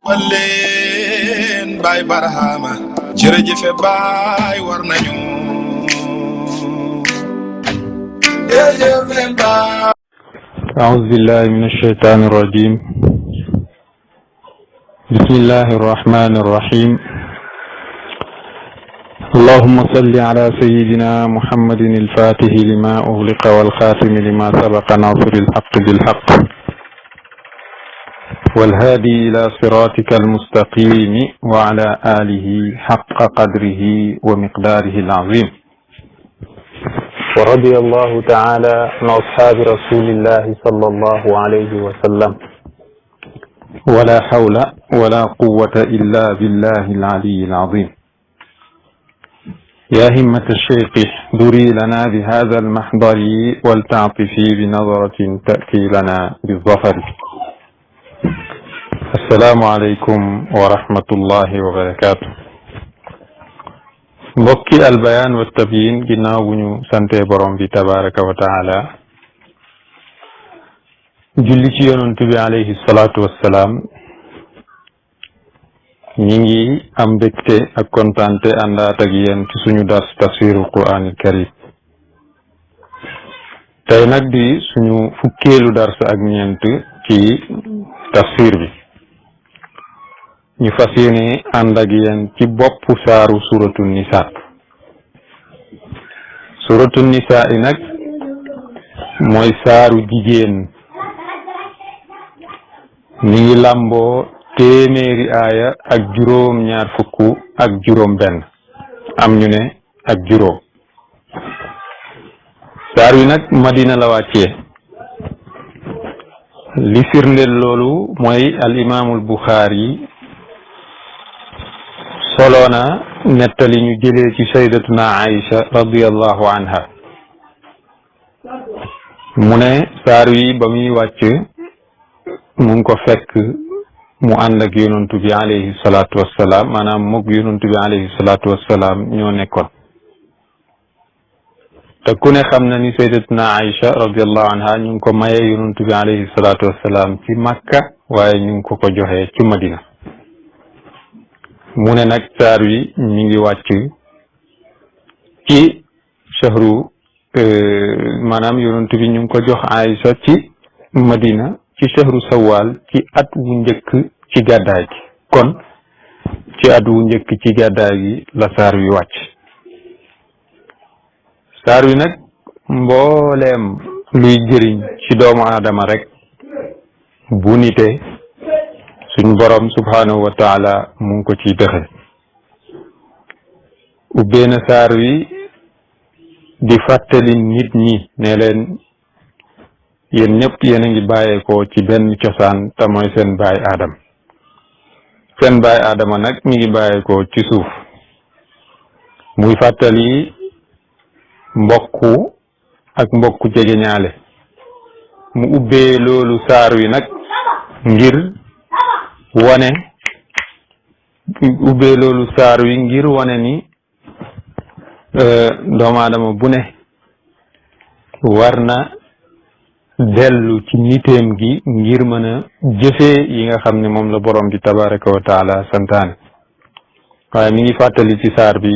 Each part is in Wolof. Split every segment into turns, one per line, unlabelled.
walleen baay barahama jërëjëfe baay war nañu jërëjëfe baay.
أعوذ بالله من الشيطان الرجيم. بسم الله الرحمن الرحيم. اللهم صل على سيدنا محمد الفاتح لما أغلق والخاتم لما سبق ناصر الحق بالحق والهادي إلى صراطك المستقيم وعلى آله حق قدره ومقداره العظيم. ورضي الله تعالى عن أصحاب رسول الله صلى الله عليه وسلم ولا حول ولا قوة إلا بالله العلي العظيم. يا همة الشيخ احضري لنا بهذا المحضر ولتعطفي بنظرة تأتي لنا بالظفر. السلام عليكم ورحمة الله وبركاته. mbokki albayaan wa tabyin ginnaaw bu ñu sante borom bi tabaraka wa taala julli ci yonent bi alayhi salaatu wassalaam ñi ngi am mbégte ak kontaante àndaat ak yéen ci suñu dars tafsirul quraanil karim tey nag di suñu fukkeelu dars ak ñeent ci tafsir bi ñu fas yéene ànd ak yéen ci bopp saaru suratu nisa. suratu nisa yi nag mooy saaru jigéen mi ngi làmboo téeméeri aaya ak juróom ñaar fukk ak juróom benn am ñu ne ak juróom. saar wi nag madina la wàccee li firndeel loolu mooy al imaamul buxaari soloona nettali ñu jëlee ci sayyidatuna Aïcha radiyallahu anha mu ne saar wi ba muy wàcc mu ngi ko fekk mu ànd ak yonantu bi alayhi salaatu wassalaam maanaam moog yonantu bi alayhi salaatu wassalaam ñoo nekkoon te ku ne xam na ni sayyidatuna Aïcha radiyallahu anha ñu ngi ko mayee yonantu bi alayhi salaatu wassalaam ci Makka waaye ñu ngi ko joxee ci Madina. mu ne nag saar wi mi ngi wàcc ci shahru maanaam yonent bi ñu ngi ko jox Aïcha ci Madina ci shahru Sawal ci at wu njëkk ci gàddaay gi kon ci at wu njëkk ci gàddaay gi la saar wi wàcc. saar wi nag mbooleem luy jëriñ ci doomu aadama rek bu nite suñ borom subhanahu wa taala mu ngi ko ciy dëxe ubbee na saar wi di fàttali nit ñi ne leen yéen ñëpp yéen a ngi bàyyeekoo ci benn cosaan te mooy seen baay aadama seen baay aadama nag mi ngi bàyyeekoo ci suuf muy fàttali mbokku ak mbokku jegeñaale mu ubbee loolu saar wi nag ngir wane ni doomu aadama bu ne war na dellu ci niteem gi ngir mën a jëfee yi nga xam ne moom la borom bi tabaraka wa taala santaane waaye mi ngi fàttali ci saar bi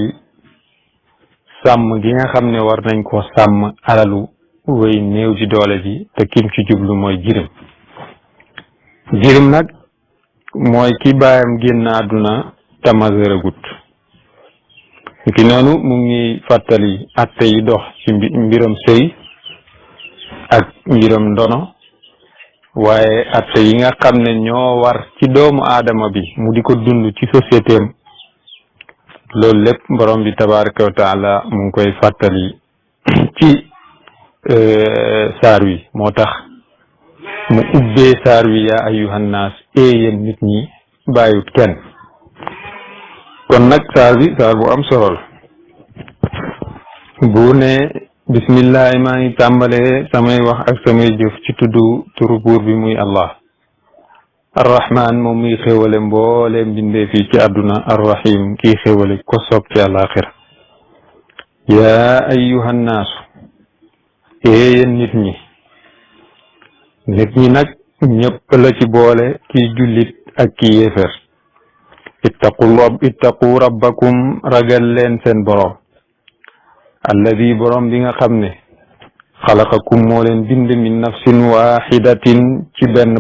sàmm gi nga xam ne war nañ ko sàmm alalu way néew ji doole ji te kim ci jublu mooy jirim nag mooy ki baayam génn àdduna te majeuragut ki noonu mu ngi fàttali atte yi dox ci mbiram sëy ak mbiram ndono waaye atte yi nga xam ne ñoo war ci doomu aadama bi mu di ko dund ci société am loolu lépp borom bi tabaraka wa taala mu ngi koy fàttali ci saar wi moo tax mu ubbee saar wi yaa ayyuhan naas yéen nit ñi bàyyut kenn kon nag saar bi saar bu am solo la bu ne bismillahi maa ngi tàmbalee samay wax ak samay jëf ci tuddu turu buur bi muy Allah arrahman moom muy xéwale mboole mbindee fii ci àdduna arrahim kii xéwale ko soob ci àllaaxira yaa ayyuhan naasu yéen nit ñi nag ñëpp la ci boole kiy jullit ak ki yéefér ittaqu rabbakum ragal leen seen boroom alladi boroom bi nga xam ne xalaqakum moo leen bind min nafsin waxidatin ci benn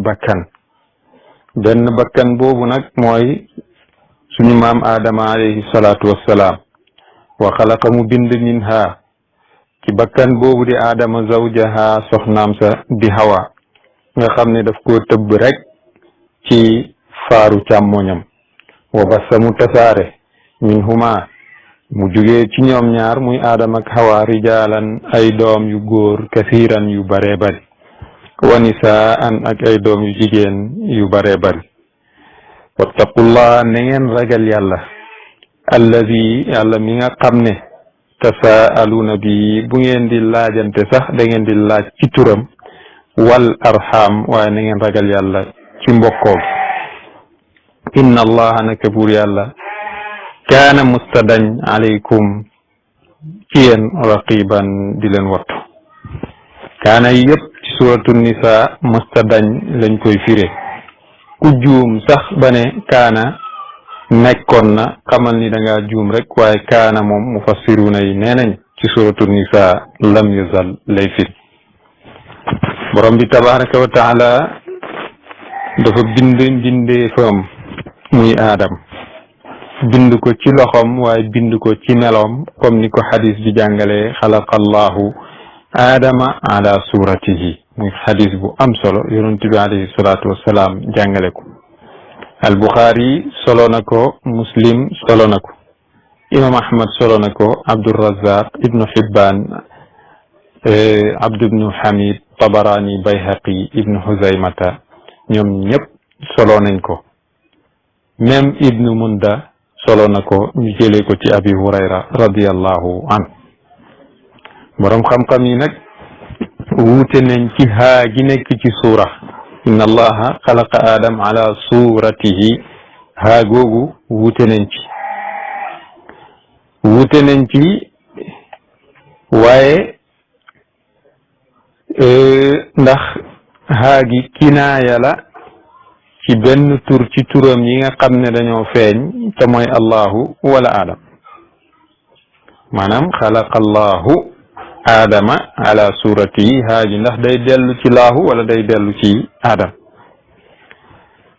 bakkan boobu nag mooy suñu maam aadama alayhi salaatu wassalaam wa xalaqa mu bind minha ci bakkan boobu di aadama zawjaha soxnaam sa di hawa nga xam ne daf koo tëbb rek ci faaru càmmoñam wa bassa mu tasaare min huma mu jugee ci ñoom ñaar muy aadama ak hawa rijaalan ay doom yu góor kasiiran yu bare bari wa nisaan ak ay doom yu jigéen yu bare bari wattaqullah na ngeen ragal yàlla alladi yàlla mi nga xam ne tasaaluna bi bu ngeen di laajante sax da ngeen di laaj ci turam wal arham waaye na ngeen ragal yàlla ci mbokkoo inna allaha naka buur yàlla kaana mustadañ alaykum ci yéen raqiban di leen wattu kaana yëpp ci suratu nisa mustadañ lañ koy firé ku juum sax ba ne kaana nekkoon na xamal ni da ngaa juum rek waaye kaana moom mufassiruna yi nee nañ ci suratu nisa lam yazal lay firi borom bi tabaraka wa taala dafa mbindeefam muy aadam bind ko ci loxom waaye bind ko ci meloom comme ni ko xadis bi jàngalee xalaqa allahu aadama ala suratihi muy xadis bu am solo yonent bi alayhi salaatu wassalaam jàngale ko al buxaari solo na ko muslim solo na ko imam ahmad solo na ko abdurazaq ibnu hibban abdu ibnu hamid tabarani bayhaqi ibnu huzaymata ñoom ñëpp solo nañ ko même ibnu munda solo na ko ñu jëlee ko ci abi hurayra radiyallahu an borom xam-xam yi nag wuute nañ ci haa gi nekk ci suura inna allaha xalaqa adam ala suratihi haa googu wuute nañ ci waaye ndax haa gi kinaaya la ci benn tur ci turam yi nga xam ne dañoo feeñ te mooy allahu wala adam maanaam xalaqa allahu aadama ala suratihi haaji ndax day dellu ci laahu wala day dellu ci aadam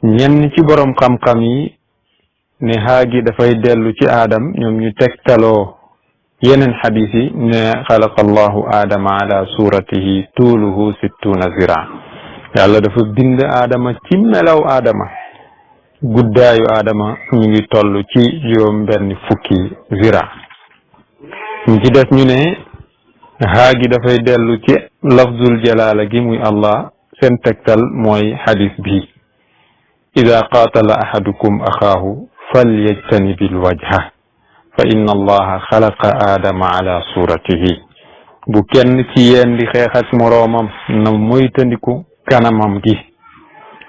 ñenn ci borom xam-xam yi ne haagi dafay dellu ci aadam ñoom ñu tegtaloo yeneen xadis yi ne xalaqa allahu aadama ala suratihi tuuluhu sittuna zira yàlla dafa bind aadama ci melaw aadama guddaayu aadama ñu ngi toll ci juróom benn fukki zira ñu ci des ñu ne haagi dafay dellu ci lafzul jalaala gi muy allah seen tegtal mooy xadis bi ida qaatala ahadukum axaahu falyajtanibil wajha fa inna allaha xalaqa aadama ala suratihi bu kenn ci yéen di xeex ak moroomam na moytandiku kanamam gi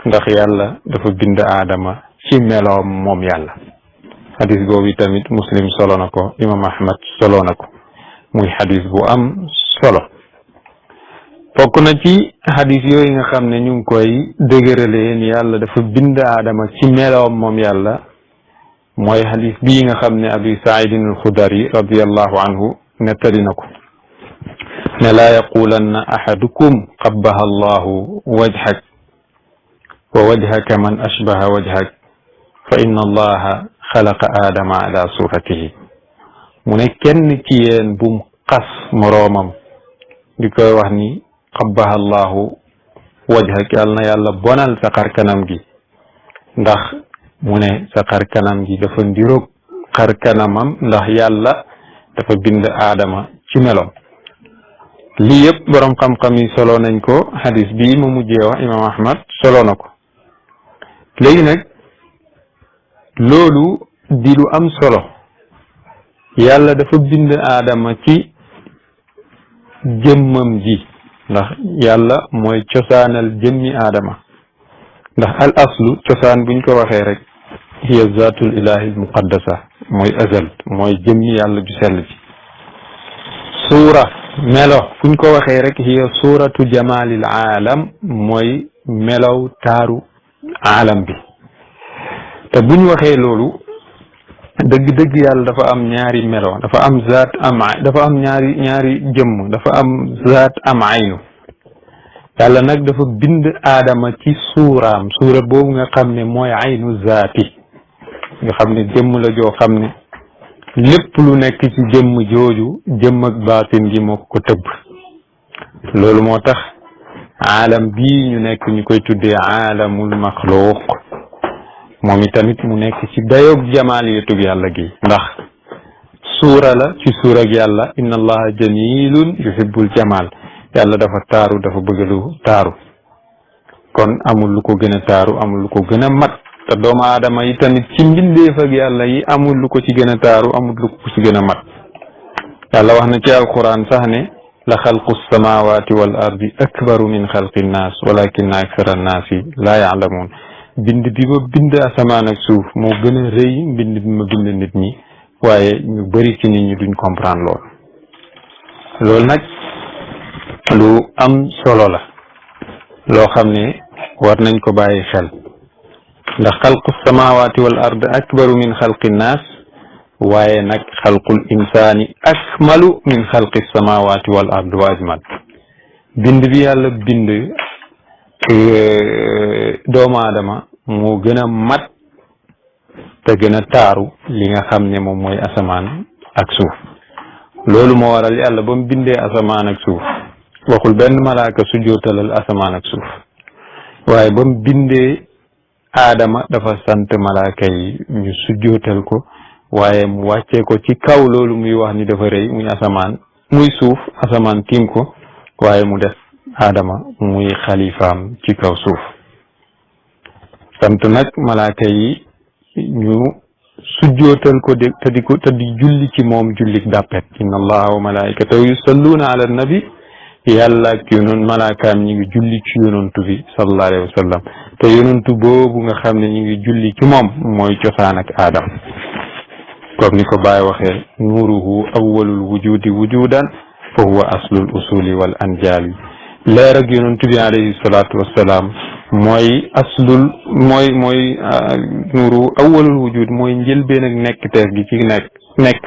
ndax yàlla dafa bind aadama ci meloom moom yàlla xadis boobu tamit muslim solo na ko imam ahmad solo na ko muy xadis bu am solo bokk na ci xadis yooyu nga xam ne ñu ngi koy dëgëralee ni yàlla dafa bind aadama ci meloom moom yàlla mooy xadis bii nga xam ne abi saidin alxudari radiallahu anhu nettali na ko ne laa yaqulanna ahadukum qabbaha allahu wajhak wa wajhaka man ashbaha wajhak fa inna allaha xalaqa aadama ala suratihi mu ne kenn ci yéen bum xas moroomam di koy wax ni qabbaha allahu wajhak yàlla na yàlla bonal sa xar kanam gi ndax mu ne sa xar kanam gi dafa ndiroog xar kanamam ndax yàlla dafa bind aadama ci meloom lii yëpp borom xam-xam yi solo nañ ko hadis bii mu mujjee wax imam ahmad solo na ko léegi nag loolu di lu am solo yàlla dafa bind aadama ci jëmmam ji ndax yàlla mooy cosaanal jëmmi aadama ndax al aslu cosaan buñ ko waxee rek hiya zatul ilahi al muqaddasa mooy azal mooy jëmmi yàlla ju sell ji suura melo fuñ ko waxee rek hiya suuratu jamalil aalam mooy melow taaru aalam bi te bu ñu waxee loolu dëgg-dëgg yàlla dafa am ñaari melo, dafa am zaat am dafa am ñaari jëmm, dafa am zaat am aynu. yàlla nag dafa bind aadama ci suuraam, suura boobu nga xam ne mooy aynu zaati, nga xam ne jëmm la joo xam ne lépp lu nekk ci jëmm jooju jëmm ak baatin gi moo ko tëbb. loolu moo tax aalam bii ñu nekk ñu koy tuddee aalamul maxluuq, moom itamit mu nekk ci dayoog jamaaliyatug yàlla gi, ndax suura la ci suurag yàlla. inna allaha jamilun yuhibbul jamal, yàlla dafa taaru, dafa bëgg lu taaru. kon amul lu ko gën a taaru, amul lu ko gën a mat. te doomu aadama yi tamit ci mbindeef ak yàlla yi amul lu ko ci gën a taaru, amul lu ko ci gën a mat. yàlla wax na ci alquran sax ne la xalqu samawati wal ardi akbaru min xalqi nnaas walakinna aksara nnaasi laa yaalamuun. bind bi ma bind asamaan ak suuf moo gën a rëy bind bi ma bind nit ñi, waaye ñu bëri ci nit ñi duñ comprendre lool. loolu nag lu am solo la, loo xam ne war nañ ko bàyyi xel, ndax xalqu samawati wal ard akbaru min xalqi nnaas, waaye nag xalqul insaani akmalu min xalqi samawati wal ard wa ajmal. bind bi yàlla bind doomu aadama moo gën a mat te gën a taaru li nga xam ne moom mooy asamaan ak suuf. loolu moo waral yàlla ba mu bindee asamaan ak suuf waxul benn malaaka su jootalal asamaan ak suuf, waaye ba mu bindee aadama dafa sant malaaka yi ñu sujjootal ko, waaye mu wàccee ko ci kaw loolu muy wax ni dafa rëy, muy asamaan muy suuf, asamaan tiim ko, waaye mu def aadama muy xalifaam ci kaw suuf. sant nag malaaka yi ñu sujjootal ko te di julli ci moom jullik dàppet. inna allaha wa malaikatahu yusalluuna ala nabi, yàlla ak yonoon malaakaam ñi ngi julli ci yonantu bi sallallahu alayhi wa sallam, te yonantu boobu nga xam ne ñi ngi julli ci moom mooy cosaan ak aadam. comme ni ko Baay waxee nuuruhu awwalul wujudi wujudan fa huwa aslul usuli wal anjaali. leer ak yonantu bi alayhi salaatu wassalaam mooy aslul mooy nuuru awwalul wujud, mooy njëlbeen ak nekk teef gi ci nekk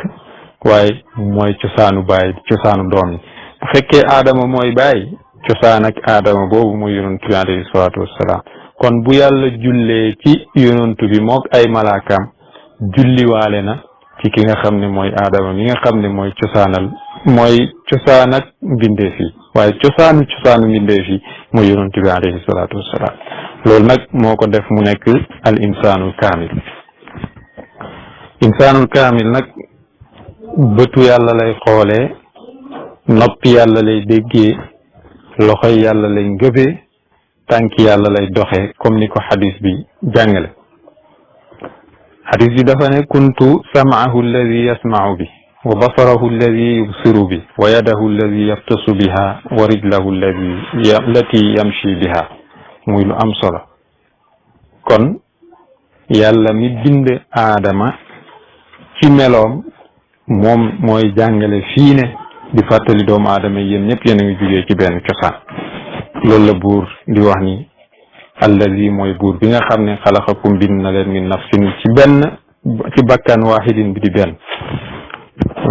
waaye mooy cosaanu baay, cosaanu doom yi. bu fekkee aadama mooy baay, cosaan ak aadama boobu mooy yonantu bi alayhi salaatu wassalaam. kon bu yàlla jullee ci yonantu bi mook ay malaakaam julliwaale na ci ki nga xam ne mooy aadama mi nga xam ne mooy cosaan ak mbindeef yi, waaye cosaanu mbindeef yi mooy yonantu bi alayhi salaatu wassalaam. loolu nag moo ko def mu nekk al insaanul kaamil. insaanul kaamil nag bëtu yàlla lay xoolee, noppi yàlla lay déggee, loxoy yàlla lay ngëbee, tànki yàlla lay doxee, comme ni ko xadis bi jàngale. xadis bi dafa ne kuntu sam'ahu alladi yasma'u bi wa basarahu alladi yubsiru bi wa yadahu alladi yabtasu biha wa rijlahu allati yamshi biha. muy lu am solo. kon yàlla mi bind aadama ci meloom moom mooy jàngale fii ne di fàttali doomu aadama yéen ñëpp yéen a ngi jugee ci benn cosaan. loolu la buur di wax ni allazi mooy buur bi nga xam ne xalaqakum bind na leen min nafsin ci bakkan waahidin bi di benn.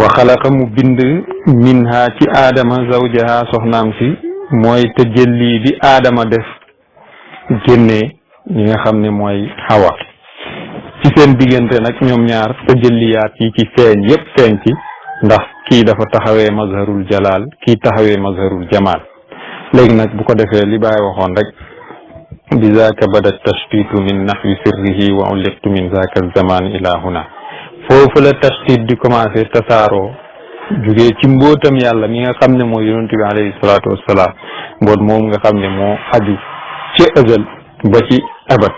wa xalaqa mu bind minha ci aadama zawjaha soxnaam si, mooy tëjëlli bi aadama def génnee ñi nga xam ne mooy Hawa. ci seen diggante nag ñoom ñaar tëjëliyaat yi ci feeñ yépp feeñ ci, ndax kii dafa taxawee mazharul jalal, kii taxawee mazharul jamal. léegi nag bu ko defee li Baay waxoon rek bi zaaka bada tashtitu min nahwi sirrihi wa ulliqtu min zaaka zaman ila huna. foofu la tashtit di commencé tasaaroo jugee ci mbootam yàlla mi nga xam ne mooy yonent bi alayhi salaatu wassalaam, mboot moom nga xam ne moo aju ci ëzal ba ci abat.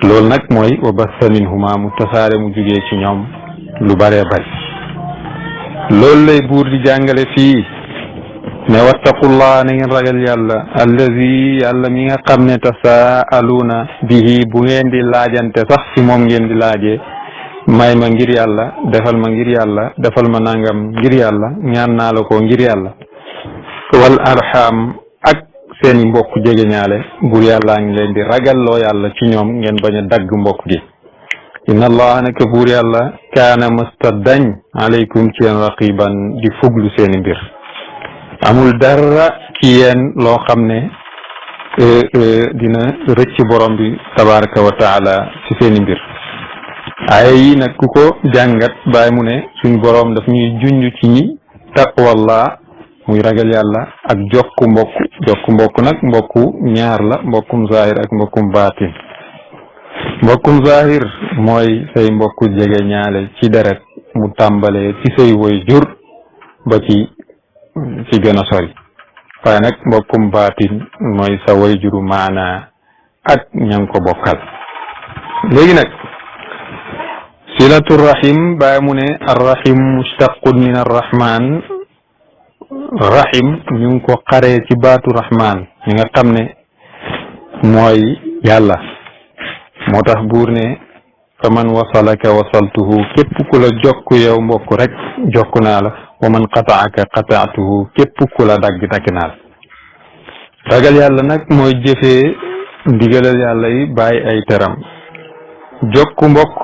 loolu nag mooy wa bassa minhuma, mu tasaare mu jugee ci ñoom lu bëree bëri. loolu lay buur di jàngale fii ne wattaqullah, na ngeen ragal yàlla, allazi yàlla mi nga xam ne tasaaluuna bihi, bu ngeen di laajante sax ci moom ngeen di laajee, may ma ngir yàlla, defal ma ngir yàlla, defal ma nangam ngir yàlla, ñaan naa la ko ngir yàlla. wal arham, ak seeni mbokk jegeñaale buur yàllaa ngi leen di ragalloo yàlla ci ñoom ngeen bañ a dagg mbokk gi inna allaha naka buur yàlla kaana masta dañ aleykum ci yéen raqiban di fuglu seeni mbir amul dara ci yéen loo xam ne dina rëcc borom bi tabaraka wa taala ci seeni mbir ay yi nag ku ko jàngat bàyyi mu ne suñ borom daf ñuy junj ci ñi taqwallah muy ragal yàlla ak jokku mbokk nag mbokku ñaar la mbokkum zahir ak mbokkum baatin mbokkum zahir mooy say mbokku jege ñaale ci deret mu tàmbalee ci say woy jur ba ci gën a sori waaye nag mbokkum baatin mooy sa woy juru maanaa ak ñang ko bokkal léegi nag silatu rahim bàyyi mu ne arrahim mushtaqun min arrahman rahim ñu ngi ko xaree ci baatu rahman ñi nga xam ne mooy yàlla moo tax buur ne fa man wasalaka wasaltuhu képp ku la jokk yow mbokk rek jokk naa la wa man qataaka qataatuhu képp ku la dagg naa la ragal yàlla nag mooy jëfee ndigalal yàlla yi bàyyi ay teram jokk mbokk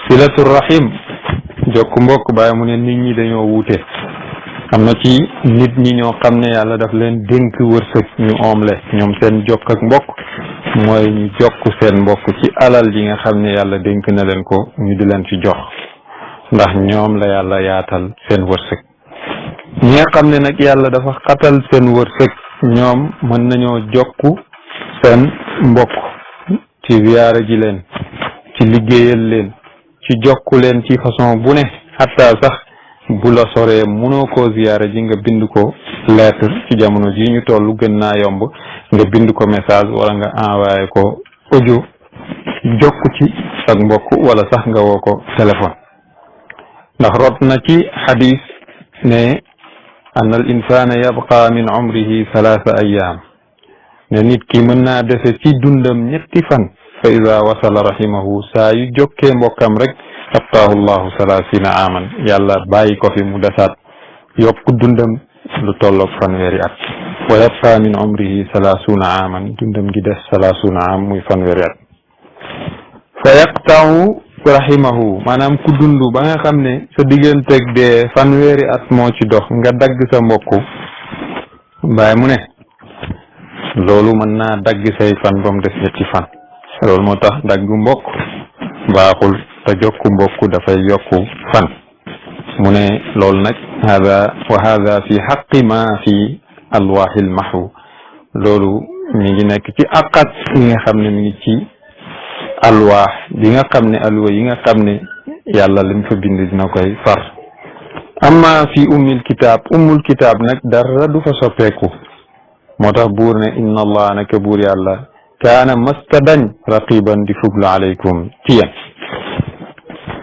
silatu rahim jokk mbokk bàyyi mu ne nit ñi dañoo wuute am na ci nit ñi ñoo xam ne yàlla daf leen dénk wërsëg ñu oomle ñoom seen jokk ak mbokk mooy ñu jokk seen mbokk ci alal yi nga xam ne yàlla dénk na leen ko ñu di leen ci jox ndax ñoom la yàlla yaatal seen wërsëg ñi nga xam ne nag yàlla dafa xatal seen wërsëg ñoom mën nañoo jokku seen mbokk ci ziyaara ji leen ci liggéeyal leen ci jokku leen ci façon bu ne xataa sax bu la soree mënoo koo ziyaara ji nga bind ko lettre ci jamono ji ñu toll gën naa yomb nga bind ko message wala nga envoyé ko audio jokku ci ak mbokk wala sax nga woo ko téléphone ndax rot na ci xadis ne an al insana yabqa min umrihi 3 ayyam ne nit ki mën naa dese ci dundam 3 fan fa ida wasala rahimahu saa yu jokkee mbokkam rek abtaahu llahu 30 aman yàlla bàyyi ko fi mu desaat yokk dundam lu tolloog 1 at wa yabqa min umrihi 30 aman dundam gi des 30 am muy 1 at fa yaqta'u rahimahu maanaam ku dund ba nga xam ne sa digganteeg dee 1 at moo ci dox nga dagg sa mbokku baay mu ne loolu mën naa dagg say fan ba mu des 2 fan loolu moo tax dagg mbokk baaxul te jokku mbokk dafay yokku fan mu ne loolu nag hada fi haqqi ma fi alwaahil mahwu loolu mi ngi nekk ci aqat yi nga xam ne mi ngi ci alwaax bi nga xam ne alwa yi nga xam ne yàlla lim fa bind dina koy far amma fi ummul kitaab nag dara du fa soppeeku moo tax buur ne inna allah naka buur yàlla kaana mastadañ raqiban di fuglu aleykum ci yéen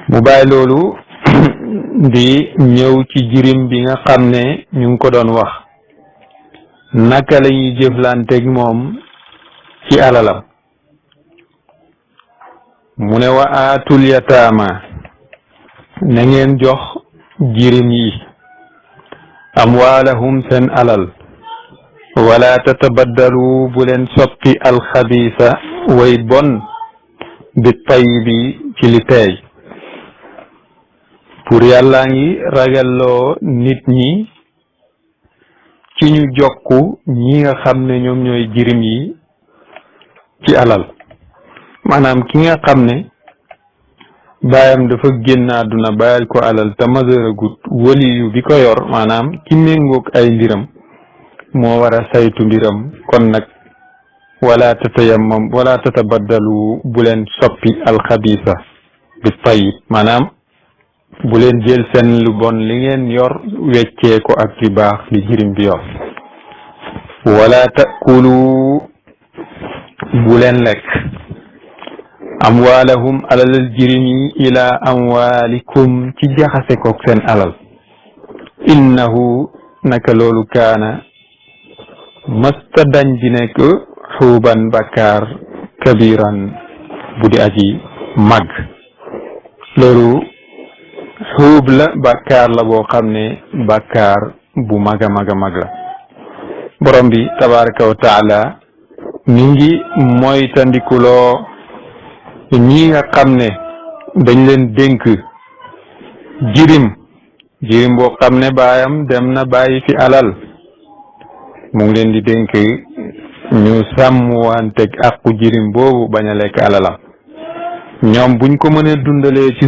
mu bàyyi loolu di ñëw ci jirim bi nga xam ne ñu ngi ko doon wax naka la ñuy jëflanteeg moom ci alalam mu ne wa aatul yataama na ngeen jox jirim yi amwaalahum seen alal wala tatabaddalu bu leen soppi alxabiisa way bon bi tayyibi ci li teey pour yàlla ngi ragalloo nit ñi ci ñu jokku ñi nga xam ne ñoom ñooy jirim yi ci alal maanaam ki nga xam ne baayam dafa génn àdduna bàyyal ko alal te majeuragut waliyu bi ko yor maanaam ki méngoog ay mbiram moo war a saytu mbiram kon nag wala tatabaddalu bu leen soppi alxabisa bi tayyib maanaam bu leen jël seen lu bon li ngeen yor weccee ko ak li baax li jirim bi yor wala takulu bu leen lekk amwaalahum alalal jirim yi ila amwaalikum ci jaxase koog seen alal innahu naka loolu kaana masta dañ di nekk xuuban bakkaar kabiran bu di aji mag loolu xuub la bakkaar la boo xam ne bakkaar bu mag a mag a mag la borom bi tabaraka wa taala mi ngi moytandikuloo ñi nga xam ne dañ leen dénk jirim boo xam ne baayam dem na bàyyi fi alal mu ngi leen di dénk ñu sàmmwanteg àqu jirim boobu bañ a lekk alalam ñoom buñ ko mënee dundalee ci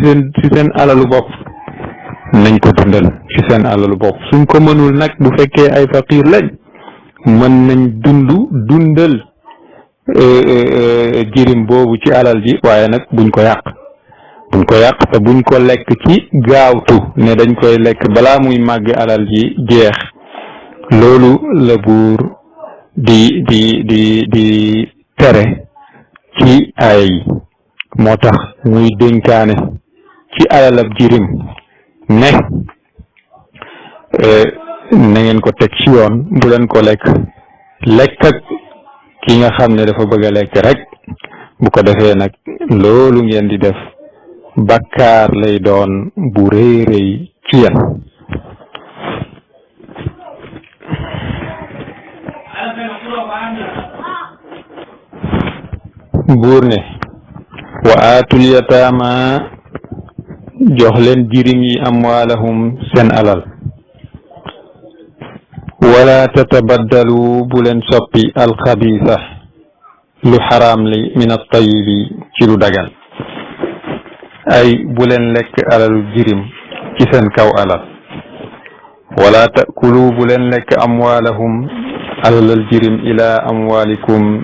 seen alalu bopp nañ ko dundal ci seen alalu bopp suñ ko mënul nag bu fekkee ay faqiir lañ mën nañ dundal jirim boobu ci alal ji waaye nag buñ ko yàq te buñ ko lekk ci gaawtu ne dañ koy lekk balaa muy màgg alal ji jeex loolu la buur di tere ci ay moo tax muy dénkaane ci alalab jirim ne na ngeen ko teg ci yoon bu leen ko lekk ak ki nga xam ne dafa bëgg a lekk rek bu ko defee nag loolu ngeen di def bakkaar lay doon bu rëy rëy ci yéen buur ne wa aatul yataama jox leen jirim yi amwaalahum seen alal wala tatabaddalu bu leen soppi alxabiisa lu xaraam li min at-tayyibi ci lu dagan ay bu leen lekk alalu jirim ci seen kaw alal wala taakulu bu leen lekk amwaalahum alalal jirim ila amwaalikum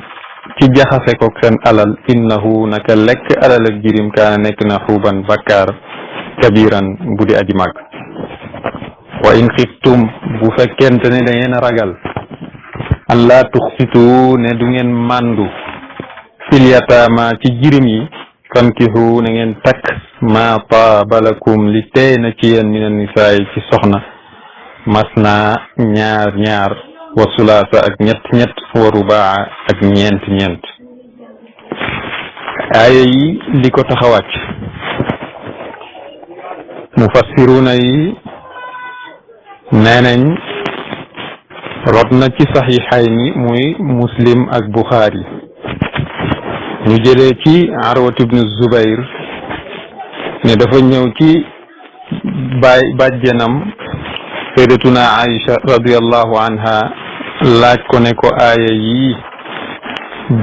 ci jaxase ko seen alal innahu naka lekk alalal jirim kaana nekk na xuuban bakkaar kabiran bu di aji màgg wa in xiftum bu fekkente ne da ngeen a ragal an laa tuxsitu ne du ngeen màndu fil yataama ci jirim yi fankihu na ngeen takk ma taaba lakum li tey na ci yéen mina nisaay ci soxna masna ñaar wa sulaasa ak ñett wa rubaa ak ñeent aaya yi li ko tax a wàcc mufassiruna yi nee nañ rot na ci saxiixayni muy muslim ak buxaari ñu jëlee ci Arwat ibnu Zubayr ne dafa ñëw ci bàjjenam sayyidatuna Aïcha radiyallahu anha laaj ko ne ko aaya yi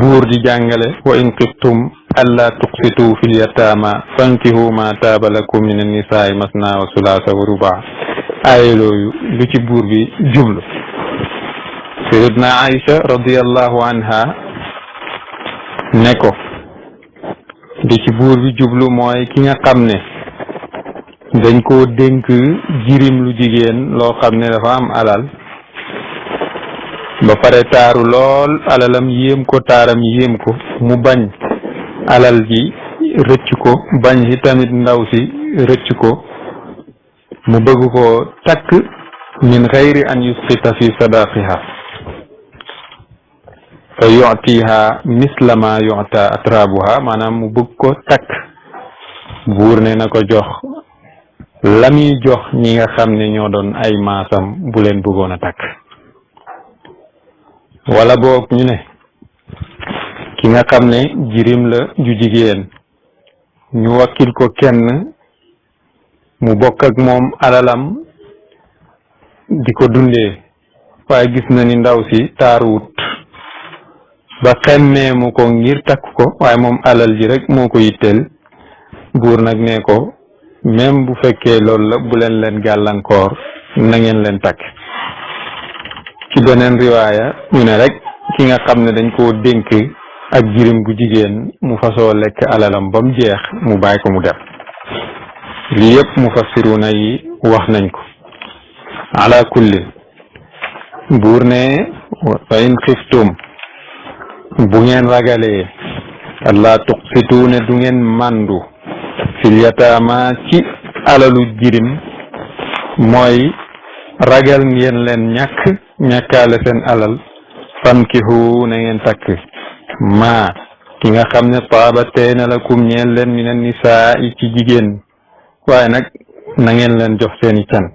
buur di jàngale wa in xiftum alla tuqsitu fil yataama fankihu ma taaba lakum min an-nisaa masna wa sulaasa wa rubaa aaya looyu lu ci buur bi jublu sayyidatuna Aïcha radiyallahu anha ne ko di ci buur bi jublu mooy ki nga xam ne dañ koo dénk jirim lu jigéen loo xam ne dafa am alal ba pare taaru lool alalam yéem ko taaram yéem ko mu bañ alal ji rëcc ko bañ ci tamit ndaw si rëcc ko mu bëgg ko takk min xayri an yusqita fi sadaqiha fa yu'tiha misla ma yu'ta atrabuha maanaam mu bëgg ko takk buur ne na ko jox la muy jox ñi nga xam ne ñoo doon ay maasam bu leen bëggoon a takk wala boog ñu ne ki nga xam ne jirim la ju jigéen ñu wakkil ko kenn mu bokk ak moom alalam di ko dundee waaye gis na ni ndaw si taaruwut ba xemmee mu ko ngir takk ko waaye moom alal ji rek moo ko yitteel buur nag ne ko même bu fekkee loolu la bu leen gàllankoor na ngeen leen takk ci beneen riwaaya ñu ne rek ki nga xam ne dañ koo dénk ak jirim gu jigéen mu fasoo lekk alalam ba mu jeex mu bàyyi ko mu dem lii yëpp mufassiruna yi wax nañ ko ala kulli buur ne fa in xiftum bu ngeen ragalee alla tuqsitu ne du ngeen màndu fil yataama ci alalu jirim mooy ragal ngeen leen ñàkkaale seen alal fankihu na ngeen takk maa ki nga xam ne taaba tey na lakum ñeel leen minan nisaa yi ci jigéen waaye nag na ngeen leen jox seeni can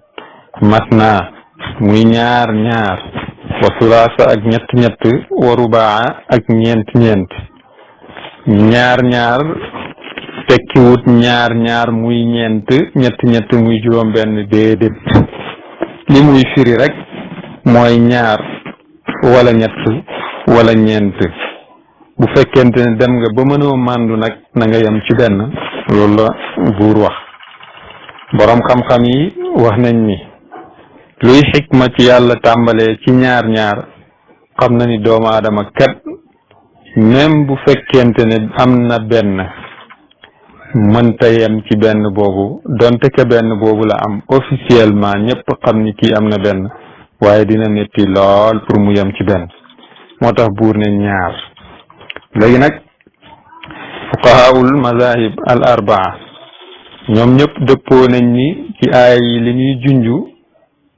masna muy ñaar wa sulaasa ak ñett wa rubaa ak ñeent ñaar tekkiwut ñaar muy ñett muy juróom benn déedéet li muy firi rek mooy ñaar wala ñett wala ñeent bu fekkente ne dem nga ba mënoo màndu nag na nga yem ci benn loolu la buur wax. boroom xam-xam yi wax nañ ni luy xikma ci yàlla tàmbalee ci ñaar xam na ni doomu aadama kat même bu fekkente ne am na benn mënta yem ci benn boobu donte ke benn boobu la am officiellement ñëpp xam ni kii am na benn waaye dina metti lool pour mu yem ci benn moo tax buur ne ñaar. léegi nag fuqahaul mazahib al arbaa ñoom ñëpp dëppoo nañ ni ci aay yi li ñuy junju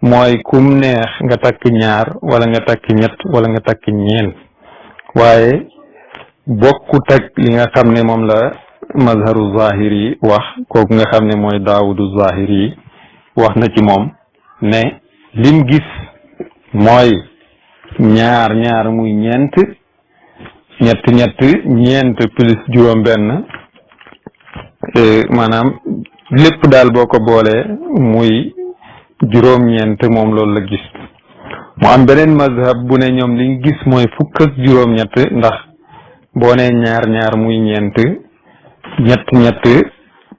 mooy kum neex nga takk ñaar wala nga takk ñett wala nga takk ñeent waaye bokkut ak li nga xam ne moom la mazharu zahir yi wax kooku nga xam ne mooy daawudu zahir yi wax na ci moom ne lim gis mooy ñaar muy ñeent ñeent plus juróom benn maanaam lépp daal boo ko boolee muy juróom-ñeent moom loolu la gis. mu am beneen mazhab bu ne ñoom liñ gis mooy fukk ak juróom-ñett ndax boo nee ñaar muy ñett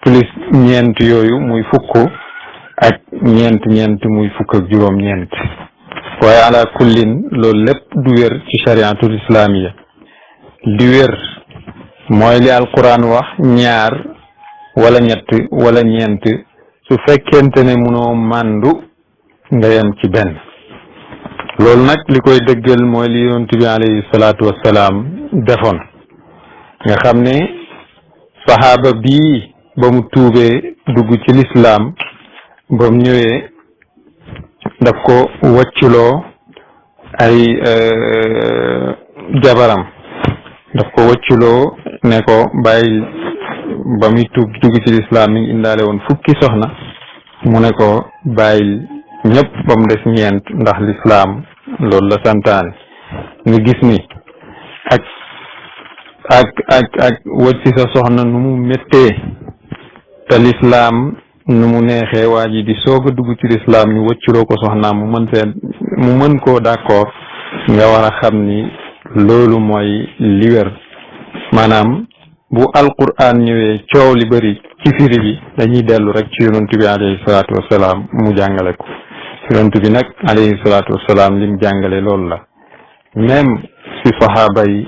plus ñeent yooyu muy fukk ak ñeent muy fukk ak juróom-ñeent waaye ala kullin loolu lépp du wér ci chariatul islamiya li wér mooy li alquran wax ñaar wala ñett wala ñeent su fekkente ne munoo màndu nga yem ci benn. loolu nag li koy dëggal mooy li yonent bi alayhi salaatu wassalaam defoon nga xam ne saxaaba bii ba mu tuubee dugg ci lislaam ba mu ñëwee daf ko wàcculoo ay jabaram daf ko wàcculoo ne ko bàyyi ba muy tuub dugg ci lislaam mi ngi indaale woon fukki soxna mu ne ko bàyyil ñëpp ba mu des ñeent ndax lislaam loolu la santaane nga gis ni ak wëcc sa soxna nu mu méttee te lislaam nu mu neexee waa ji di soog a dugg ci lislaam ñu wëcculoo ko soxnaam mu mën koo d'accord nga war a xam ni loolu mooy li wér maanaam bu alquran ñëwee coow li bëri ci firi bi dañuy dellu rek ci yonent bi alayhi salaatu wassalaam mu jàngale ko yonent bi nag alayhi salaatu wassalaam lim jàngale loolu la même si sahaaba yi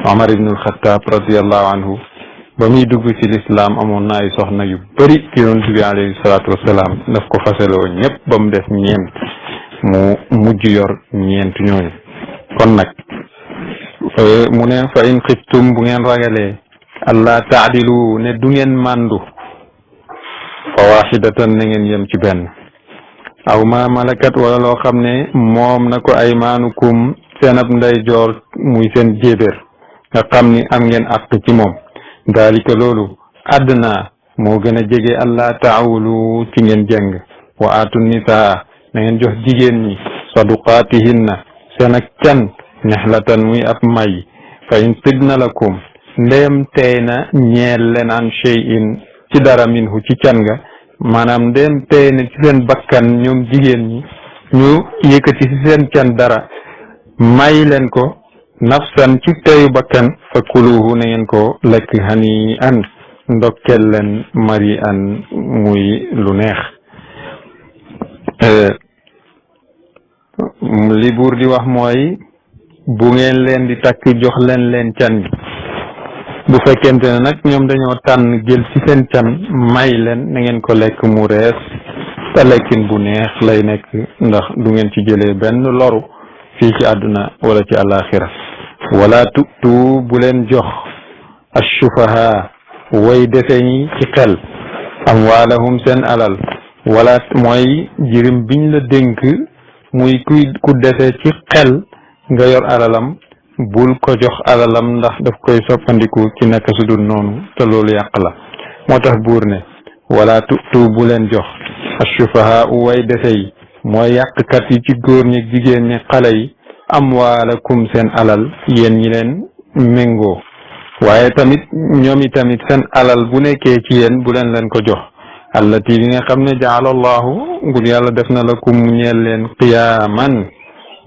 Omar ibn al-Khattab radiyallahu anhu ba muy dugg ci lislaam amoon na ay soxna yu bëri yonent bi alayhi salaatu wassalaam daf ko faseloo ñëpp ba mu des ñeent mu mujj yor ñeent ñooñu kon nag mu ne fa in xiftum bu ngeen ragalee allah taadilu ne du ngeen màndu fa waxidatan na ngeen yem ci benn aw ma malakat wala loo xam ne moom na ko aymaanukum seen ab ndeyjoor muy seen jéebéer nga xam ni am ngeen àq ci moom daalika loolu àddina moo gën a jege allah taawulu ci ngeen jeng wa aatu nisaa na ngeen jox jigéen ñi saduqaatihinna seen ak can nehlatan muy ab may fa in tibna lakum ndéem tey na ñeel leen an shay'in ci dara minhu ci can nga maanaam ndéem tey na ci seen bakkan ñoom jigéen ñi ñu yëkkati ci seen can dara may leen ko nafsan ci teyu bakkan fa kuluhu na ngeen ko lekk hani an ndokkel leen mari an muy lu neex li buur di wax mooy bu ngeen leen di takk jox leen can bi bu fekkente ne nag ñoom dañoo tànn jël ci seen can may leen na ngeen ko lekk mu rees te lekkin bu neex lay nekk ndax du ngeen ci jëlee benn loru fii ci àdduna wala ci àllaaxira wala tu'tu bu leen jox ashufaha way dese ñi ci xel amwaalahum seen alal wala mooy jirim biñ la dénk muy ku dese ci xel nga yor alalam bul ko jox alalam ndax daf koy soppandiku ci naka su dul noonu te loolu yàq la moo tax buur ne wala tu'tu bu leen jox ashufaha way dese yi mooy yàqkat yi ci góor ñi jigéen ñi xale yi amwaalakum seen alal yéen ñi leen méngoo waaye tamit ñoom itamit seen alal bu nekkee ci yéen bu leen ko jox allati bi nga xam ne jaala allahu ngir yàlla def na lakum ñeel leen qiyaaman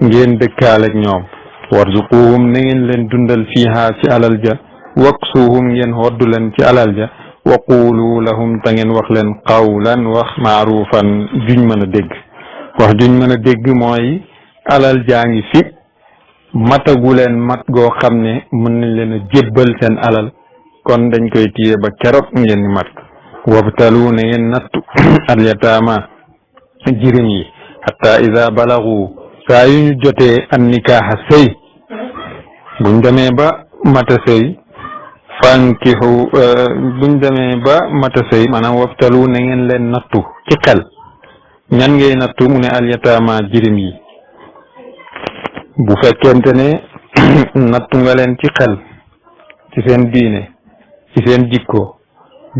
ngeen dëkkaaleeg ñoom warzuquhum na ngeen leen dundal fiiha ci alal ja waksuhum ngeen hoddu leen ci alal ja wa qulu lahum ta ngeen wax leen qawlan wax maarufan juñ mën a dégg wax juñ mën a dégg mooy alal jaa ngi fi matagu leen mat goo xam ne mën nañ leen a jébbal seen alal kon dañ koy téye ba keroog ngeen ni mat wabtalu ne ngeen nattu alyataama jirim yi hatta ida balagu saa yu ñu jotee an nikaaxa sëy buñ demee ba mata sëy fankihu buñ demee ba mata sëy maanaam wabtalu ne ngeen leen nattu ci xel ñan ngay nattu mu ne alyataama jirim yi bu fekkente ne nattu nga leen ci xel ci seen diine ci seen jikko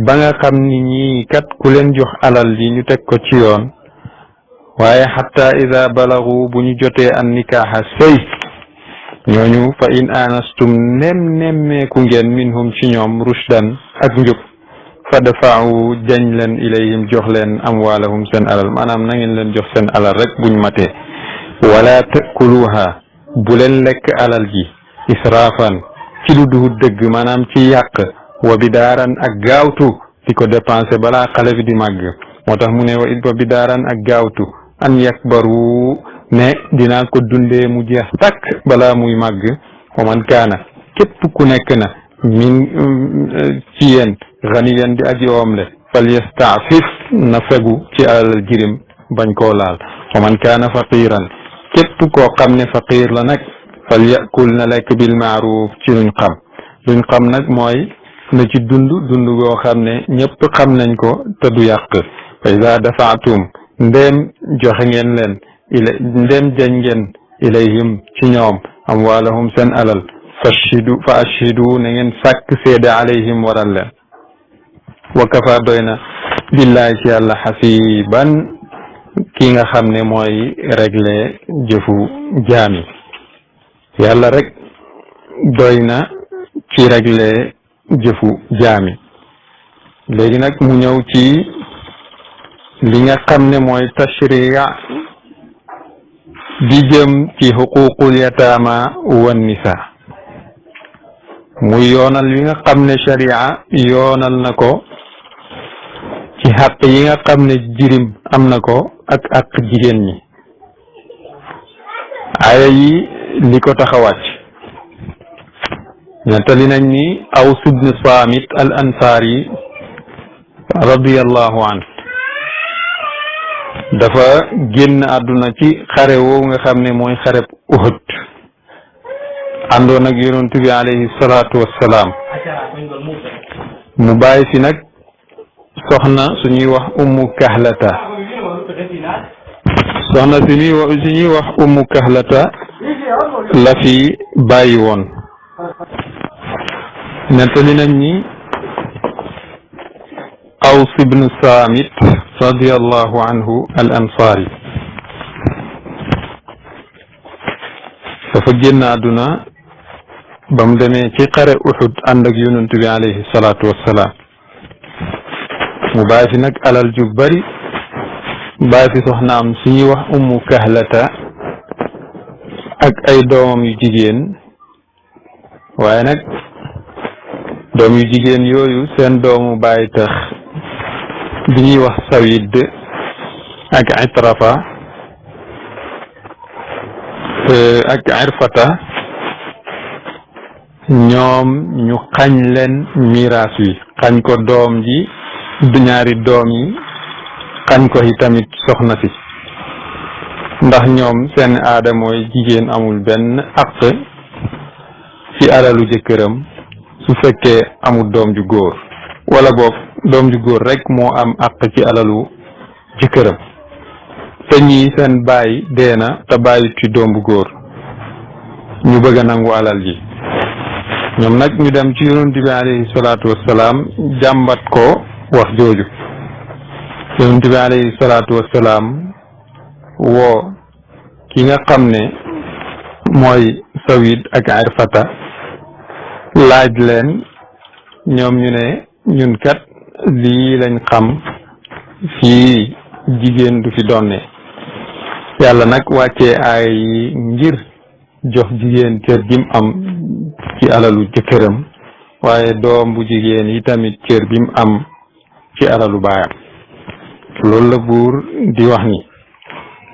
ba nga xam ni ñii kat ku leen jox alal yi ñu teg ko ci yoon waaye xatta ida balagu bu ñu jotee an nikaaxa sëy ñooñu fa in anastum nemmeeku ngeen minhum ci ñoom rushdan ak njub fa dafaawu jañ leen ilayhim jox leen amwaalahum seen alal maanaam na ngeen leen jox seen alal rek buñ matee wala takuluha bu leen lekk alal ji israafan ci lu duhut dëgg maanaam ci yàq wa bidaaran ak gaawtu di ko dépensé balaa xale bi di màgg moo tax mu ne wa bidaaran ak gaawtu an yakbaru ne dinaa ko dundee mu jeex takk balaa muy màgg wa man kaana képp ku nekk na min ci yéen ganiyan di aji oomle fal yastaafif na fegu ci alal jirim bañ koo laal wa man kaana faqiran képp koo xam ne faqir la nag fal yakul na lekk bil maaruf ci luñ xam nag mooy na ci dund goo xam ne ñëpp xam nañ ko te du yàq fa iza dafaatum ndéem joxe ngeen leen ndéem jañ ngeen ilayhim ci ñoom amwaalahum seen alal fa ashhidu na ngeen sàkk seede alayhim waral leen wa kafa doy na billahi ci yàlla xasiban ki nga xam ne mooy régler jëfu jaami yàlla rek doy na ci régler jëfu jaami léegi nag mu ñëw ci li nga xam ne mooy tashriya di jëm ci xuququl yataama wan nisa muy yoonal li nga xam ne sharia yoonal na ko ci xàq yi nga xam ne jirim am na ko ak jigéen ñi aaya yi li ko tax a wàcc nettali nañ ni Aws ibn Saamit al Ansaari radiyallahu anhu dafa génn àdduna ci xare woowu nga xam ne mooy xareb Uhud àndoon ak yonent bi alayhi salaatu wassalaam mu bàyyi fi nag soxna suñuy wax ummu kahlata soxna suñuy wax ummu kahlata la fi bàyyi woon nettali nañ ni Aws ibn Saamit radiyallahu anhu al ansaari dafa génn àdduna ba mu demee ci xare Uhud ànd ak yonent bi alayhi salaatu wassalaam mu bàyyi fi nag alal ju bari bàyyi fi soxnaam suñuy wax ummu kahlata ak ay doomam yu jigéen waaye nag doom yu jigéen yooyu seen doomu bàyyi tax bi ñuy wax Sawid ak Itrafa ak Irfata ñoom ñu xañ leen miraas wi xañ ko doom ji du ñaari doom yi xañ ko itamit soxna si ndax ñoom seen aada mooy jigéen amul benn àq ci alalu jëkkëram su fekkee amul doom ju góor wala boog doom ju góor rek moo am àq ci alalu jëkkëram te ñii seen baay dee na te bàyyi ci doom bu góor ñu bëgg a nangu alal ji ñoom nag ñu dem ci yonent bi alayhi salaatu wassalaam jàmbat ko wax jooju yonent bi alayhi salaatu wassalaam woo ki nga xam ne mooy Sawid ak Arfata laaj leen ñoom ñu ne ñun kat lii lañ xam fii jigéen du fi donne yàlla nag wàccee ay yi ngir jox jigéen cër bi mu am ci alalu jëkkëram waaye doom bu jigéen yi tamit cër bi mu am ci alalu baayam loolu la buur di wax ni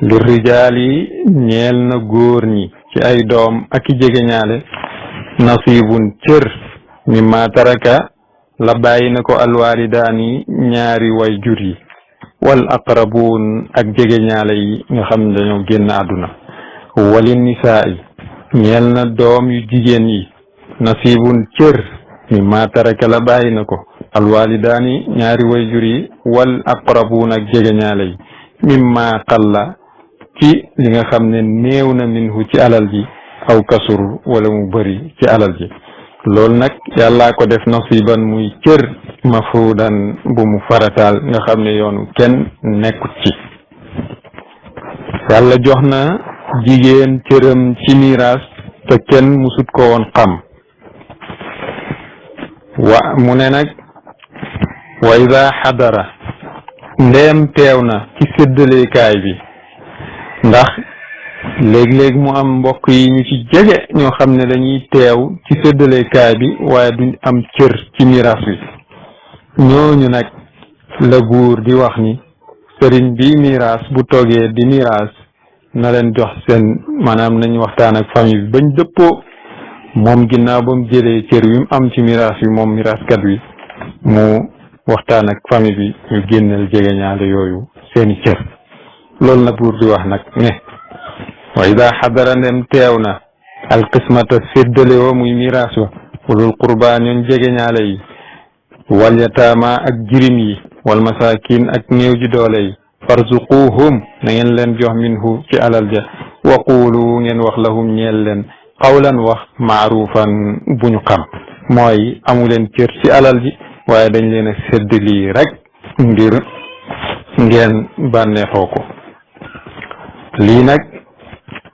li rijaal yi ñeel na góor ñi ci ay doom ak i jegeñaale nasibun cër mimma taraka la bàyyi na ko alwaalidaani ñaari way jur yi wal aqrabuun ak jegeñaale yi nga xam ne dañoo génn àdduna wali nisaa yi ñeel na doom yu jigéen yi nasibun cër mimma taraka la bàyyi na ko alwaalidaani ñaari way jur yi wal aqrabuun ak jegeñaale yi mimma qalla ci li nga xam ne néew na minhu ci alal ji aw kasur wala mu bëri ci alal ji loolu nag yàllaa ko def nasiban muy cër mafruudan bu mu farataal nga xam ne yoonu kenn nekkut ci yàlla jox na jigéen cëram ci miraas te kenn musut ko woon xam mu ne nag wa ida xadara ndeem teew na ci séddaleekaay bi ndax léeg-léeg mu am mbokk yi ñu ci jege ñoo xam ne dañuy teew ci séddaleekaay bi waaye duñ am cër ci miraas bi ñooñu nag la buur di wax ni sëriñ bi miraas bu toogee di miraas na leen jox seen maanaam nañ waxtaan ak famille bi bañ dëppoo moom ginnaaw ba mu jëlee cër wi mu am ci miraas bi moom miraaskat wi mu waxtaan ak famille bi ñu génneel jegeñaale yooyu seeni cër loolu la buur di wax nag ne wa ida xadara ndem teew na alqismata séddale wa muy miraas wa ulul qurba ñoon jegeñaale yi wal yataama ak jirim yi wal masakin ak néew ji doole yi farzuquhum na ngeen leen jox minhu ci alal ja wa quulu ngeen wax lahum ñeel leen qawlan wax maarufan bu ñu xam mooy amu leen cër ci alal ji waaye dañ leen a sédd lii rek ngir ngeen bànneexoo ko lii nag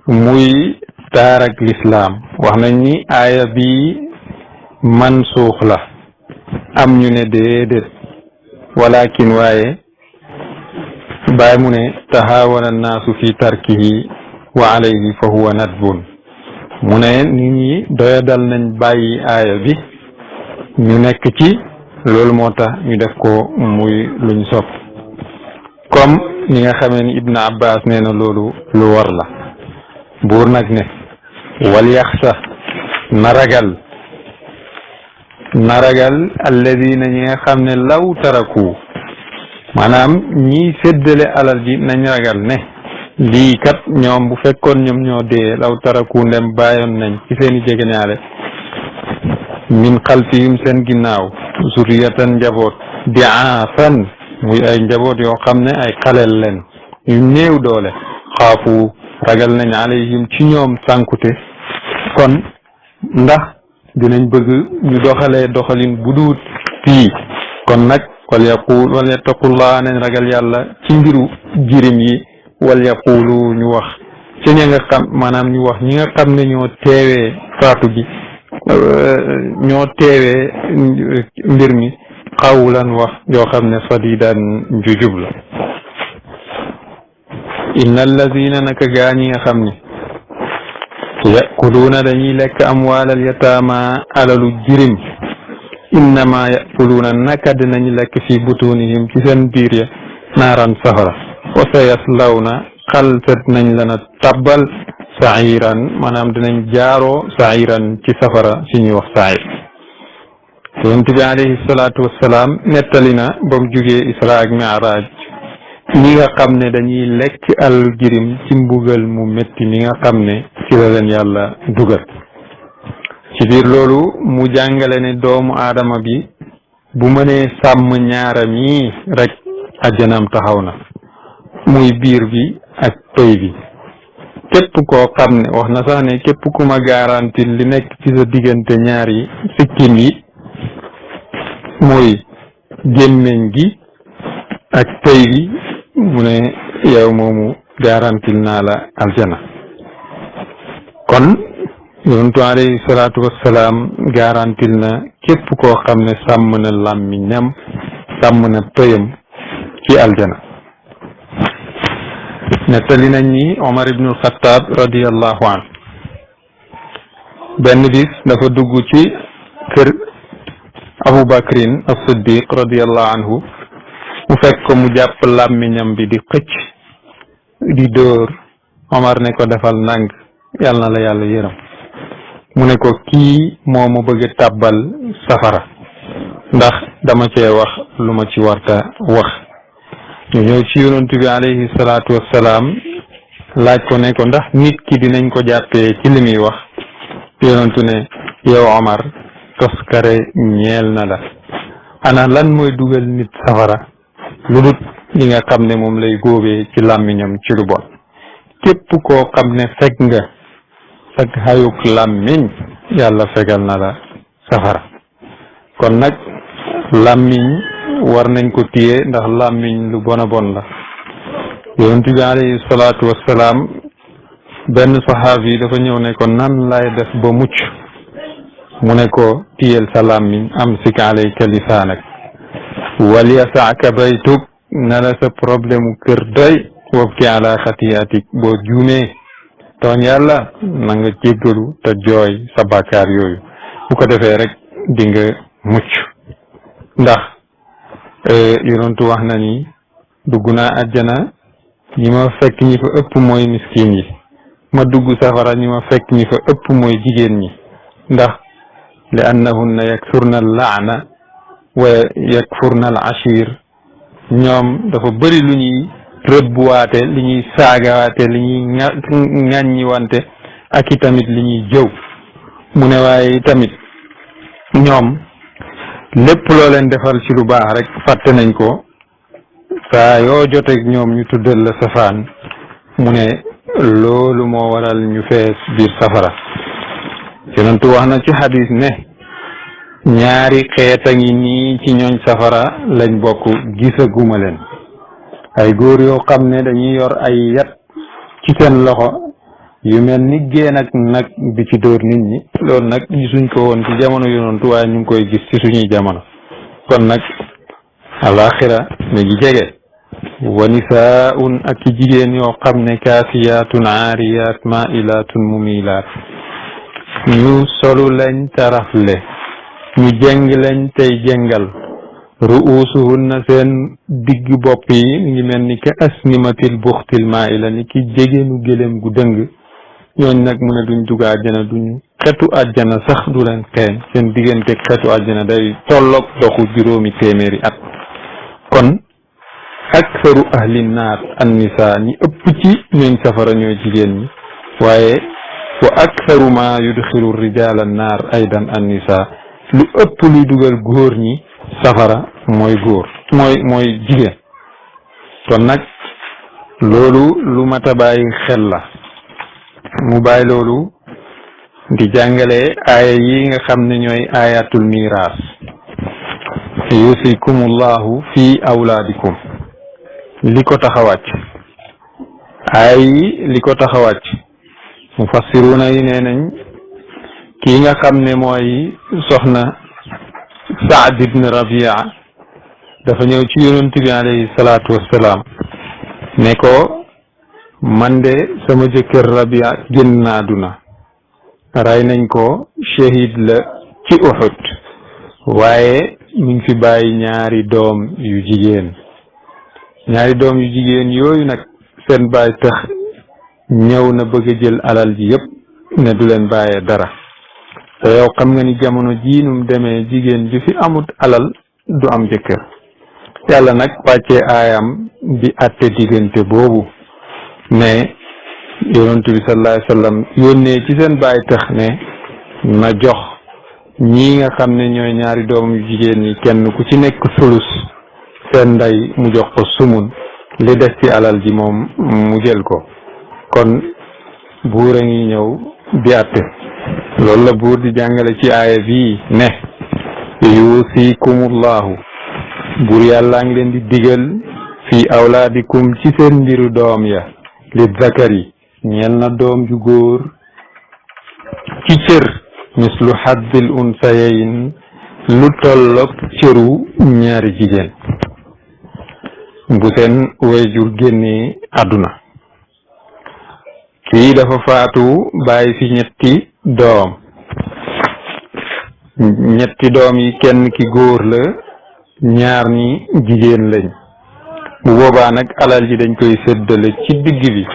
muy taar ak lislaam wax nañ ni aaya bi mansuux la am ñu ne déedéet walakin waaye bàyyi mu ne tahawana annaasu fi tarkihi wa alayhi fa huwa nadbun mu ne nit ñi doyadal nañ bàyyi aaya bi ñu nekk ci loolu moo tax ñu def ko muy luñ sopp comme ni nga xamee ni Ibn Abbas nee na loolu lu war la buur nag ne wal yaxsa na ragal alladina ñi nga xam ne law taraku maanaam ñi séddale alal ji nañ ragal ne lii kat ñoom bu fekkoon ñoom ñoo dee law taraku ndem bàyyoon nañ ci seeni jegeñaale min xalfihim seen ginnaaw zuriyatan njaboot di'aafan muy ay njaboot yoo xam ne ay xaleel leen yu néew doole xaafu ragal nañ alayhim ci ñoom sànkute kon ndax dinañ bëgg ñu doxalee doxalin bu duut fii kon nag wal yattaqullah nañ ragal yàlla ci mbiru jirim yi wal yaqulu ñu wax ci ña nga xam maanaam ñu wax ñi nga xam ne ñoo teewee faatu gi ñoo teewee mbir mi xawlan wax yoo xam ne sadidan njujub la inna allazina naka gaa ñi nga xam ne yakuluuna dañuy lekk amwaalal yataama alalu jirim innama yakuluuna naka dinañ lekk fi butunihim ci seen biir ya naaran safara wa sayaslawna xalsat nañ lana tabbal sairan maanaam dinañ jaaroo sairan ci safara si ñuy wax sair yonent bi alayhi salaatu wassalaam nettali na ba mu jugee isra ak mi'raj ñi nga xam ne dañuy lekk al jirim ci mbugal mu métti mi nga xam ne ci la leen yàlla dugal ci biir loolu mu jàngale ne doomu aadama bi bu mënee sàmm ñaaram yi rek ajjanam taxaw na muy biir bi ak pëy bi képp koo xam ne wax na sax ne képp ku ma garanti li nekk ci sa diggante ñaari sikkim yi muy gémmiñ gi ak pëy bi mu ne yow moomu garantil naa la aljana kon yonentu alayhi salaatu wassalaam garantil na képp koo xam ne sàmm na làmmiñam sàmm na pëyam ci aljana. nettali nañ ni Omar ibnul Xattaab radiyallahu anhu benn bis dafa dugg ci kër Abu Bakrin as-Siddiq radiyallahu anhu mu fekk ko mu jàpp làmmiñam bi di xëcc di dóor. Omar ne ko defal nang yàlla na la yàlla yërëm mu ne ko kii moo ma bëgg a tàbbal safara ndax dama cee wax lu ma ci warta wax. ñu ñëw ci yonent bi alayhi salaatu wassalaam laaj ko ne ko ndax nit ki dinañ ko jàppee ci li muy wax. yonentu ne yow Omar toskare ñeel na la ana lan mooy dugal nit safara lu dut li nga xam ne moom lay góobee ci làmmiñam ci lu bon. képp koo xam ne fekk nga sag xayuk làmmiñ yàlla fegal na la safara. kon nag làmmiñ war nañ ko téye ndax làmmiñ lu bon a bon la. yonent bi alayhi salaatu wassalaam benn saxaabi yi dafa ñëw ne ko nan lay def ba mucc mu ne ko téyel sa làmmiñ amsik alayka lisaanak wal yasaaka baytuk na la sa problème mu kër doy wabki ala xatiyatik boo juumee tooñ yàlla na nga jéggalu te jooy sa bàkkaar yooyu bu ko defee rek di nga mucc. ndax yonentu wax na ni dugg naa àjjana ñi ma fekk ñi fa ëpp mooy miskin yi ma dugg safara ñi ma fekk ñi fa ëpp mooy jigéen ñi ndax li annahunna yakfurna al laana wa yakfurna al ashir ñoom dafa bëri lu ñuy rëbbuwaate li ñuy saagawaate li ñuy ŋàññi wante ak i tamit li ñuy jëw mu ne waaye tamit ñoom lépp loo leen defal ci lu baax rek fàtte nañ ko saa yoo joteeg ñoom ñu tuddal la safaan mu ne loolu moo waral ñu fees biir safara. yonentu wax na ci xadis ne ñaari xeeta ngi nii ci ñooñ safara lañ bokk gisaguma leen. ay góor yoo xam ne dañuy yor ay yat ci seen loxo yu mel ni génn ak nag bi ci dóor nit ñi. loolu nag gisuñ ko woon ci jamono yonentu waaye ñu ngi koy gis ci suñuy jamono. kon nag alaxira mi ngi jege. wa nisaa'un ak ci jigéen yoo xam ne kaasiyaatun aariyaat maa'ilaatun mumilaat ñu solu lañ tarafle ñu jeng lañ tey jengal. ru'usuhunna seen digg bopp yi ngi mel ni ka asnimatil buxtil maa'ila ni ki jegéenu gëléem gu dëng. ñooñ nag mu ne duñ dugg àjjana duñ xetu àjjana sax du leen xeeñ seen diggante xetu àjjana day tolloog doxu 200 at. kon aktharu ahli naar an nisaa ñi ëpp ci ñooñ safara ñooy jigéen ñi waaye wa aktharu ma yudxilu rijaal an naar aydan an nisaa lu ëpp luy dugal góor ñi safara mooy góor mooy jigéen. kon nag loolu lu mat a bàyyi xel la. mu bàyyi loolu di jàngale aaya yi nga xam ne ñooy ayatul miraas. yusikumullahu fi awlaadikum li ko tax a wàcc aaya yi li ko tax a wàcc mufassiruna yi nee nañ kii nga xam ne mooy soxna Saad ibn Rabia dafa ñëw ci yonent bi alayhi salaatu wassalaam ne ko man de sama jëkkër Rabia génn na àdduna ray nañ ko shahid la ci Uhud waaye mi ngi fi bàyyi ñaari doom yu jigéen yooyu nag seen baay tax ñëw na bëgg a jël alal ji yëpp ne du leen bàyyee dara te yow xam nga ni jamono jiinum demee jigéen ju fi amut alal du am jëkkër. yàlla nag wàccee aayam di atte diggante boobu ne yonentu bi sallallahu alayhi wasallam yónnee ci seen baay tax ne na jox ñii nga xam ne ñooy ñaari doom yu jigéen ñi kenn ku ci nekk sulus seen ndey mu jox ko sumun li des ci alal ji moom mu jël ko. kon buur a ngi ñëw di atte loolu la buur di jàngale ci aaya bii ne yusikumullahu buur yàllaa ngi leen di digal fi awlaadikum ci seen mbiru doom ya li zakari ñeel na doom ju góor ci cër mislu haddil unsayayn lu tolloog cëru ñaari jigéen bu seen wayjur génnee àdduna. kii dafa faatu bàyyi fi ñetti doom yi kenn ki góor la ñaar ñi jigéen lañ. bu boobaa nag alal ji dañ koy séddale ci digg bi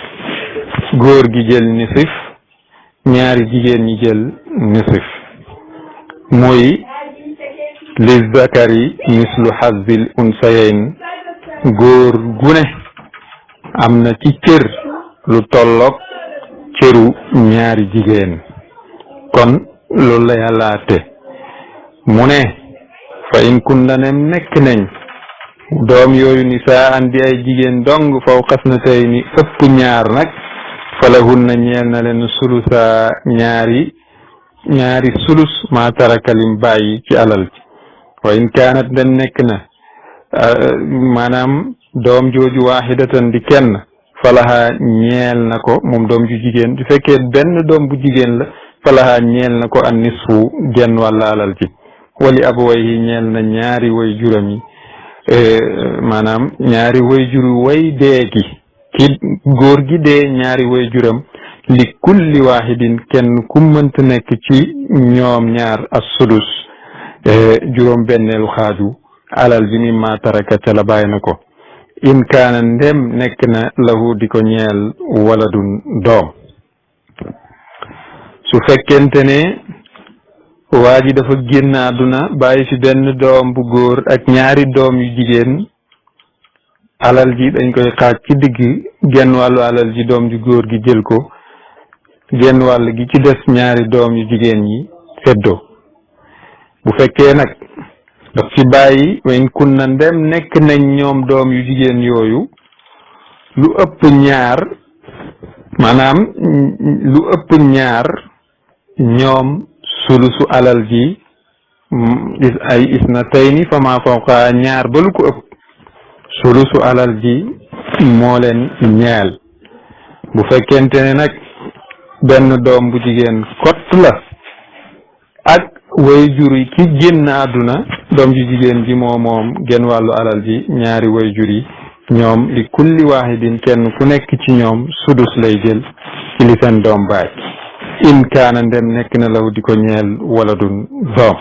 góor gi jël nisif ñaari jigéen ñi jël nisif muy li zakari mislu hazzil unsayayn góor gu ne am na ci cër lu tolloog cëru ñaari jigéen. kon loolu la yàlla àtte mu ne fa in kunna nem nekk nañ doom yooyu ni saa andi ay jigéen dong faw xas na tey ni ëpp ñaar nag falahunna ñeel na leen sulusa ñaari sulus maa tarakalim bàyyi ci alal ci wa in kaanat den nekk na maanaam doom jooju waahidatan di kenn falaha ñeel na ko moom doom ju jigéen du fekkee benn doom bu jigéen la falaha ñeel na ko an nisfu genn wàlla alal ci wali abawayhi ñeel na ñaari way juram yi maanaam ñaari way juru way dee ki góor gi dee ñaari way juram li kulli waahidin kenn ku mënta nekk ci ñoom ñaar as sudus juróom benneelu xaaju alal ji mi ma taraka ca la bàyyi na ko in kaana ndem nekk na lahu di ko ñeel waladun doom. su fekkente ne waa ji dafa génn àdduna bàyyi fi benn doom bu góor ak ñaari doom yu jigéen alal ji dañ koy xaaj ci digg genn wàllu alal ji doom ju góor gi jël ko genn wàll gi ci des ñaari doom yu jigéen yi seddoo. bu fekkee nag daf ci bàyyi wayn kun na ndem nekk nañ ñoom doom yu jigéen yooyu lu ëpp ñaar maanaam lu ëpp ñaar ñoom sulusu alal ji ay isnatayni fama fawqa ñaar ba lu ko ëpp sulusu alal ji moo leen ñeel. bu fekkente ne nag benn doom bu jigéen kott la ak way jur yi ki génn àdduna doom ju jigéen ji moom genn wàllu alal ji ñaari way jur yi ñoom li kulli waahidin kenn ku nekk ci ñoom sudus lay jël ci li seen doom baay in kaana ndem nekk na law di ko ñeel waladun doom.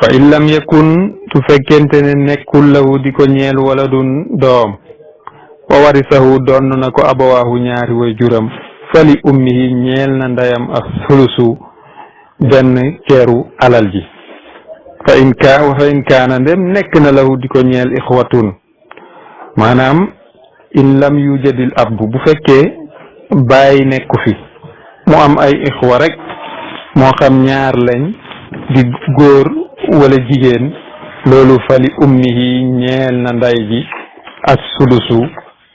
fa in lam yakun su fekkente ne nekkul law di ko ñeel waladun doom wa warisahu donn na ko abawaahu ñaari way juram fali ummihi ñeel na ndeyam ak sulusu benn ceeru alal ji. fa in kaana ndem nekk na lahu di ko ñeel ixwatun maanaam in lam yujadil abbu bu fekkee bàyyi nekku fi mu am ay ixwa rek moo xam ñaar lañ di góor wala jigéen loolu fali ummihi ñeel na nday ji as sulusu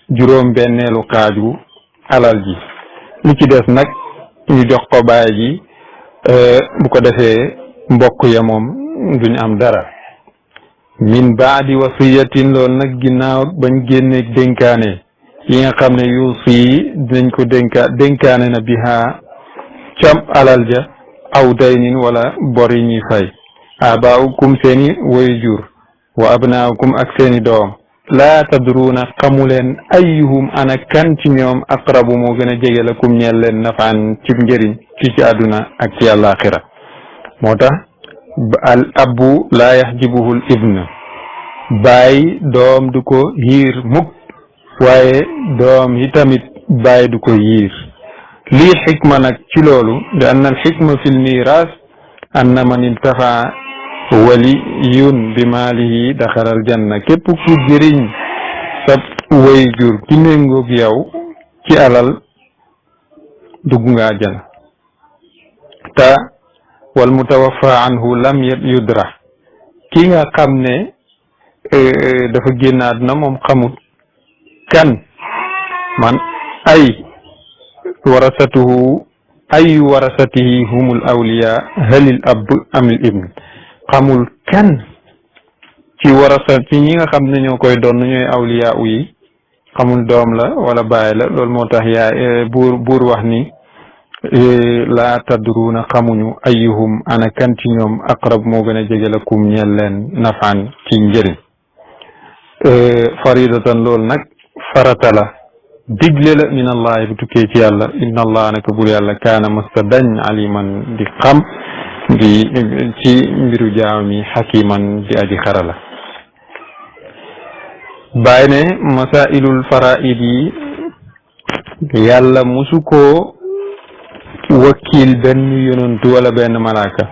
juróom benneelu xaaju alal ji li ci des nag ñu jox ko baay ji bu ko defee mbokk ya moom duñ am dara. min baadi wasiyatin loolu nag ginnaaw bañ génneeg dénkaane yi nga xam ne yuusi dinañ ko dénkaane na biha cam alal ja aw daynin wala bor yi ñuy fay abaaukum seeni way jur wa abnaakum ak seeni doom laa tadruuna xamuleen ayyuhum ana kan ci ñoom aqrabu moo gën a jege lakum ñeel leen nafaan ci njëriñ ci àdduna ak ci àllaaxira. moo tax al abbu laa yaxjibuhul ibn baay doom du ko yiir mukk waaye doom yi tamit baay du ko yiir. lii xikma nag ci loolu li anna al xikma fi l miras anna man iltafa waliyun bi maalihi daxaral janna képp ku jëriñ sa way jur ki méngoog yow ci alal dugg nga àjjana. te wal mutawaffa anhu lam yudra ki nga xam ne dafa génn àdduna moom xamut kan man ay warasatuhu ay warasatihi humul awliya halil ab amil ibn xamul kan ci warasat ci ñi nga xam ne ñoo koy doon ñooy awliya yi xamul doom la wala baay la loolu moo tax buur wax ni laa tadruuna xamuñu ayyuhum ana kan ci ñoom aqrab moo gën a jege lakum ñeel leen nafan ci njëriñ faridatan loolu nag farata la digle la min allahi bu tukkee ci yàlla inna allah naka bul yàlla kaana masta dañ aliman di xam di ci mbiru jaam mi xakiman di aji xarala bàyyi ne masailul faraid yi yàlla musu koo wakiil benn yonantu wala benn malaaka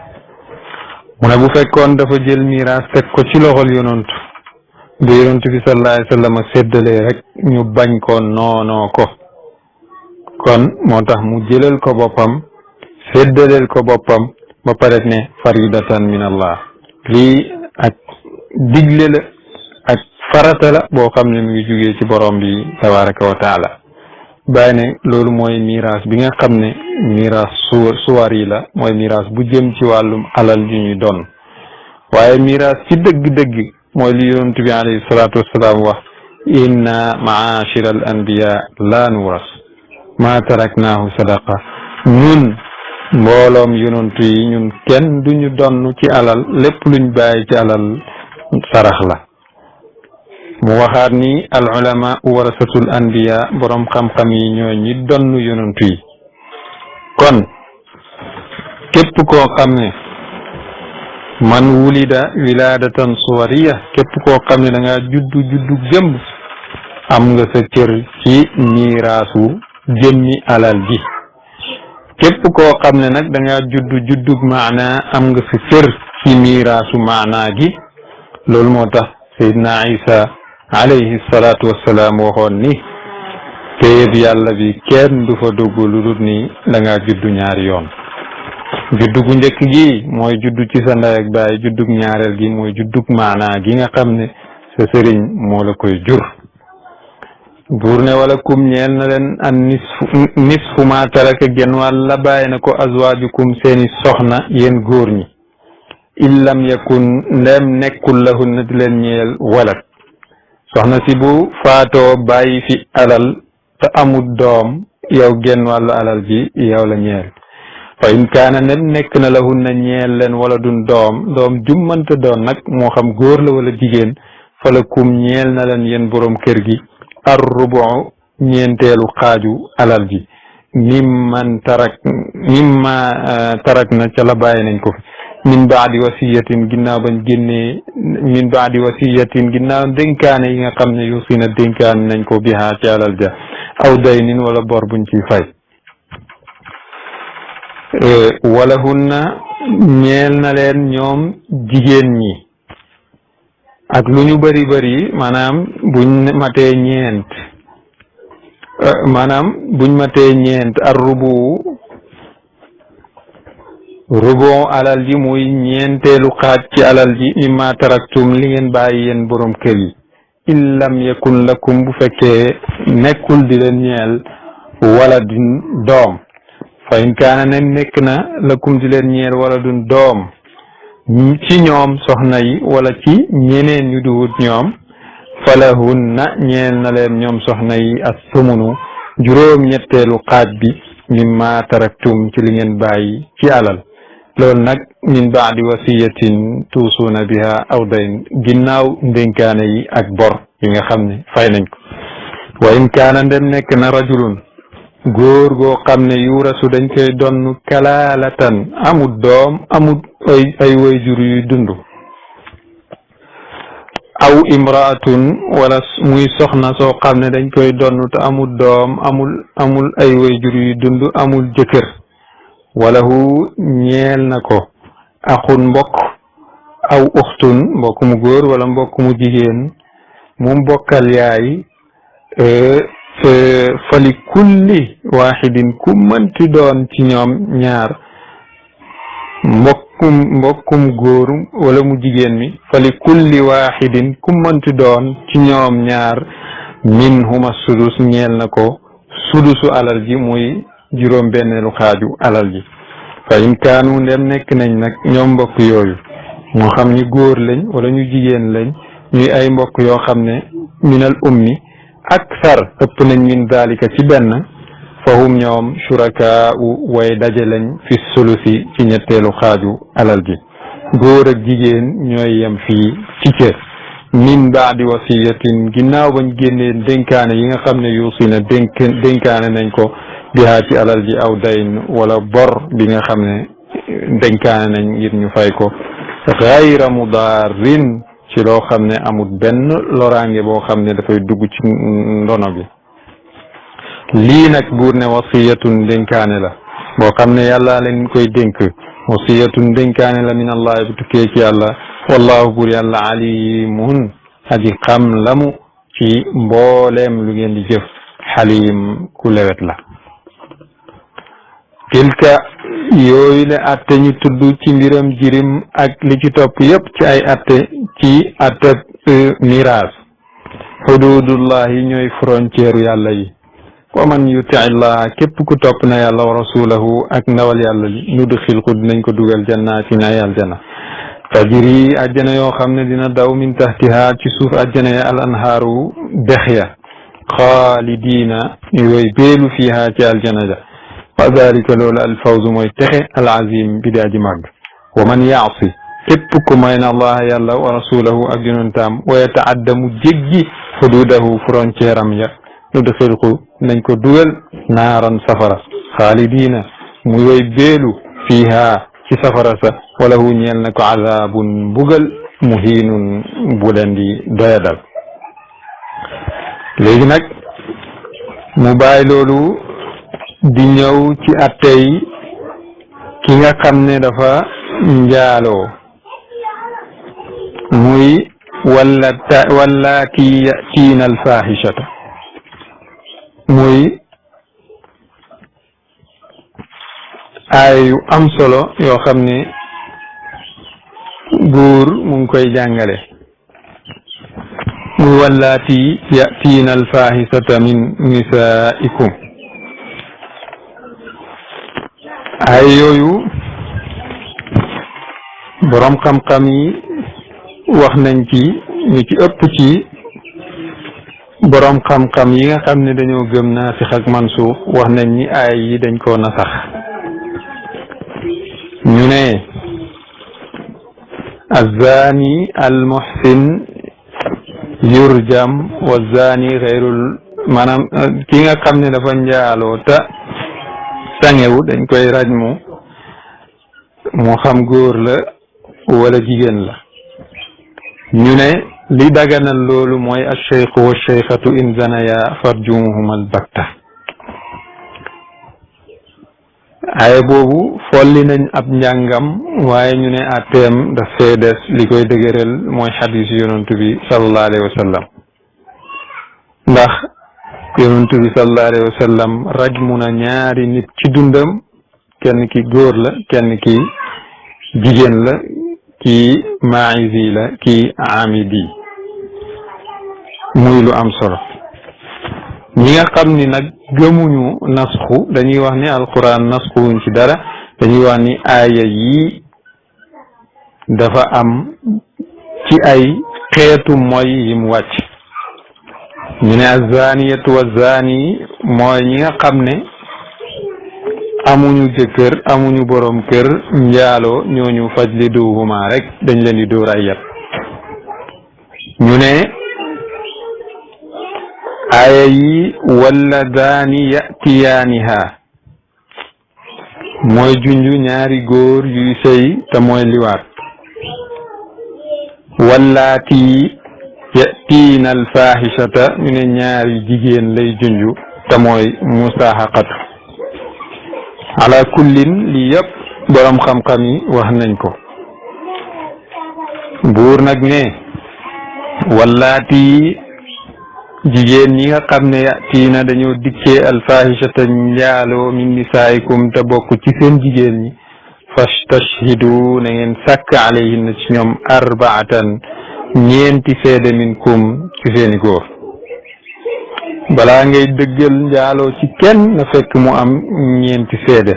mu ne bu fekkoon dafa jël miraas teg ko ci loxol yonantu bu yonantu bi sallallahu alayhi wa sallam séddalee rek ñu bañ ko noonoo ko kon moo tax mu jëlal ko boppam séddaleel ko boppam ba pare ne faridatan min allah lii ak digle la ak farata la boo xam ne mu ngi jugee ci borom bi tabaraka wa taala bàyyi ne loolu mooy miraas bi nga xam ne miraas suwar yi la mooy miraas bu jëm ci wàllum alal ju ñuy doon waaye miraas ci dëgg-dëgg mooy li yonent bi alayhi salaatu wassalaam wax inna maashira al anbiya la nuras ma taraknaahu sadaqa ñun mbooloom yonantu yi ñun kenn duñu donn ci alal lépp luñ bàyyi ci alal sarax la mu waxaat ni al ulama warasatul anbiya borom xam-xam yi ñoo ñi donn yonantu yi kon képp koo xam ne man wulida wiladatan suwariya képp koo xam ne da ngaa juddu jëmb am nga sa cër ci miraasu jëmmi alal ji képp koo xam ne nag da ngaa juddug maana am nga sa cër ci miraasu maana gi loolu moo tax Seydina Isa alayhi salaatu wassalaam waxoon ni téyeb yàlla bi kenn du fa dugg lu dul ni da ngaa juddu ñaari yoon juddu gu njëkk gi mooy juddu ci sa ndey ak baay juddug ñaareel gi mooy juddug maana gi nga xam ne sa sëriñ moo la koy jur buur ne wala kum ñeel na leen an nisfu ma taraka genn wàll la bàyyi na ko azwaajukum seeni soxna yéen góor ñi illam yakun ndem nekkul lahunna di leen ñeel walat soxna si bu faatoo bàyyi fi alal te amul doom yow genn wàllu alal ji yow la ñeel fa in kaana ndem nekk na lahunna ñeel leen wala dun doom jummante doon nag moo xam góor la wala jigéen fa la kum ñeel na leen yéen borom kër gi ar-rubu ñeenteelu xaaju alal ji mimma tarak na ca la bàyyi nañ ko fi min baadi wasiyatin ginnaaw bañ génnee min baadi wasiyatin ginnaaw dénkaane yi nga xam ne yusina dénkaan nañ ko bihaa ci alal ja aw daynin wala bor buñ ciy fay wala hunna ñeel na leen ñoom jigéen ñi ak lu ñu bëri maanaam buñ matee ñeent ar rubu alal ji muy ñeenteelu xaaj ci alal ji mimma taraktum li ngeen bàyyi yéen borom kër yi in lam yakun lakum bu fekkee nekkul di leen ñeel wala dun doom fa in kaana ne nekk na lakum di leen ñeel wala dun doom ci ñoom soxna yi wala ci ñeneen ñu duwut ñoom falahunna ñeel na leen ñoom soxna yi as-sumunu juróom ñetteelu xaaj bi mimma taraktum ci li ngeen bàyyi ci alal loolu nag min baadi wasiyatin tuusuuna biha aw dayn ginnaaw ndénkaane yi ak bor yi nga xam ne fay nañ ko wa in kaana ndem nekk na rajulun góor goo xam ne yuurasu dañ koy donn kalaalatan amul doom amul ay wayjur yuy dund aw imraatun wala muy soxna soo xam ne dañ koy donn te amul doom amul ay wayjur yuy dund amul jëkkër walahu ñeel na ko axun mbokk aw uxtun mbokk mu góor wala mbokk mu jigéen mu mbokkal yaay fali kulli waxidin ku mënti doon ci ñoom ñaar mbokkum góor wala mu jigéen mi fali kulli waxidin ku mënti doon ci ñoom ñaar min huma sudus ñeel na ko sudusu alal ji muy juróom benneelu xaaju alal ji fa in kaanu ndem nekk nañ nag ñoom mbokk yooyu moo xam ñu góor lañ wala ñu jigéen lañ ñuy ay mbokk yoo xam ne minal ummi aksar ëpp nañ min dalika ci benn fahum ñoom shuraka way daje lañ fi sulusi ci ñetteelu xaaju alal ji góor ak jigéen ñooy yem fii ci cër min baadi wasiyatin ginnaaw bañ génnee dénkaane yi nga xam ne yuusina dénkaane nañ ko bihaa ci alal ji aw dayn wala bor bi nga xam ne dénkaane nañ ngir ñu fay ko gayra mudarrin ci loo xam ne amul benn loraange boo xam ne dafay dugg ci ndono bi lii nag buur ne wasiyatun dénkaane la boo xam ne yàlla leen koy dénk wasiyatun dénkaane la min allah bu tukkee ci yàlla wallahu buur yàlla alimun aji xam lamu ci mbooleem lu ngeen di jëf xalim ku lewet la tilka yooyu le atte ñu tudd ci mbiram jirim ak li ci topp yépp ci ay atte ci atte miraas xududullahi ñooy frontière yàlla yi wa man yuti illah képp ku topp na yàlla wa rasulahu ak ndawal yàlla li nudxilku dinañ ko dugal jannatin ay aljana tajri ajjana yoo xam ne dina daw min tahtiha ci suuf ajjana ya al anhaaru dex ya xaalidina yooyu beelu fiha ci aljana ja wa dalika loolu al fawzu mooy texe al azim bi daa ji màgg wa man yaasi képp ku may na allah yàlla wa rasulahu ak yonentam wa yataadda mu jéggi xududahu frontière am ya nudxilku nañ ko dugal naaran safara xaalidina mu yooy beelu fiha ci safara sa walahu ñeel na ko azabun mbugal muhiinun bu leen di doyadal léegi nag mu bàyyi loolu di ñëw ci attey ki nga xam ne dafa njaaloo muy wallaati yatiina alfahishata muy ay yu am solo yoo xam ne buur mu ngi koy jàngale muy wallaati yatiina alfahisata min nisaikum ay yooyu borom xam-xam yi wax nañ ci ñu ci ëpp ci borom xam-xam yi nga xam ne dañoo gëm naasix ak mansuux wax nañ ni ay yi dañ koo nasax ñu ne azzaani almuhsin yurjam wa zaani xayrul maanaam ki nga xam ne dafa njaaloo te sangewu dañ koy rajmu moo xam góor la wala jigéen la ñu ne li daganal loolu mooy acheikhu wa cheikhatu in zanaya farjumuhuma albatta ay boobu folli nañ ab njàngam waaye ñu ne atteem daf fee des li koy dëgëral mooy xadis yonantu bi sallallahu alayhi wa sallam ndax yonantu bi sallallahu alayhi wa sallam rajmu na ñaari nit ci dundam kenn ki góor la kenn ki jigéen la kii maïsi la kii amidi muy lu am solo ñi nga xam ni nag gëmuñu nasxu dañuy wax ni alquran nasxu wuñ ci dara dañuy wax ni aaya yi dafa am ci ay xeetu mooy yim wàcc ñu ne azaniyatu wazani mooy ñi nga xam ne amuñu jëkkër amuñu borom kër njaaloo ñooñu fajliduhuma rek dañ leen di dóor ay yat ñu ne aaya yi walladaani yatiyaaniha mooy junju ñaari góor yuy sëy te mooy liwaat wallaati yatiina alfahishata ñu ne ñaari jigéen lay junju te mooy musaahaqatu ala kullin li yëpp borom xam-xam yi wax nañ ko buur nag ne wallaati jigéen ñi nga xam ne yatiina dañoo dikkee alfahishata njaaloo min nisaayikum te bokk ci seen jigéen ñi fastashhidu na ngeen sàkk alayhinna ci ñoom arbaatan ñeenti seede minkum ci seeni góor balaa ngay dëggal njaaloo ci kenn na fekk mu am ñeenti seede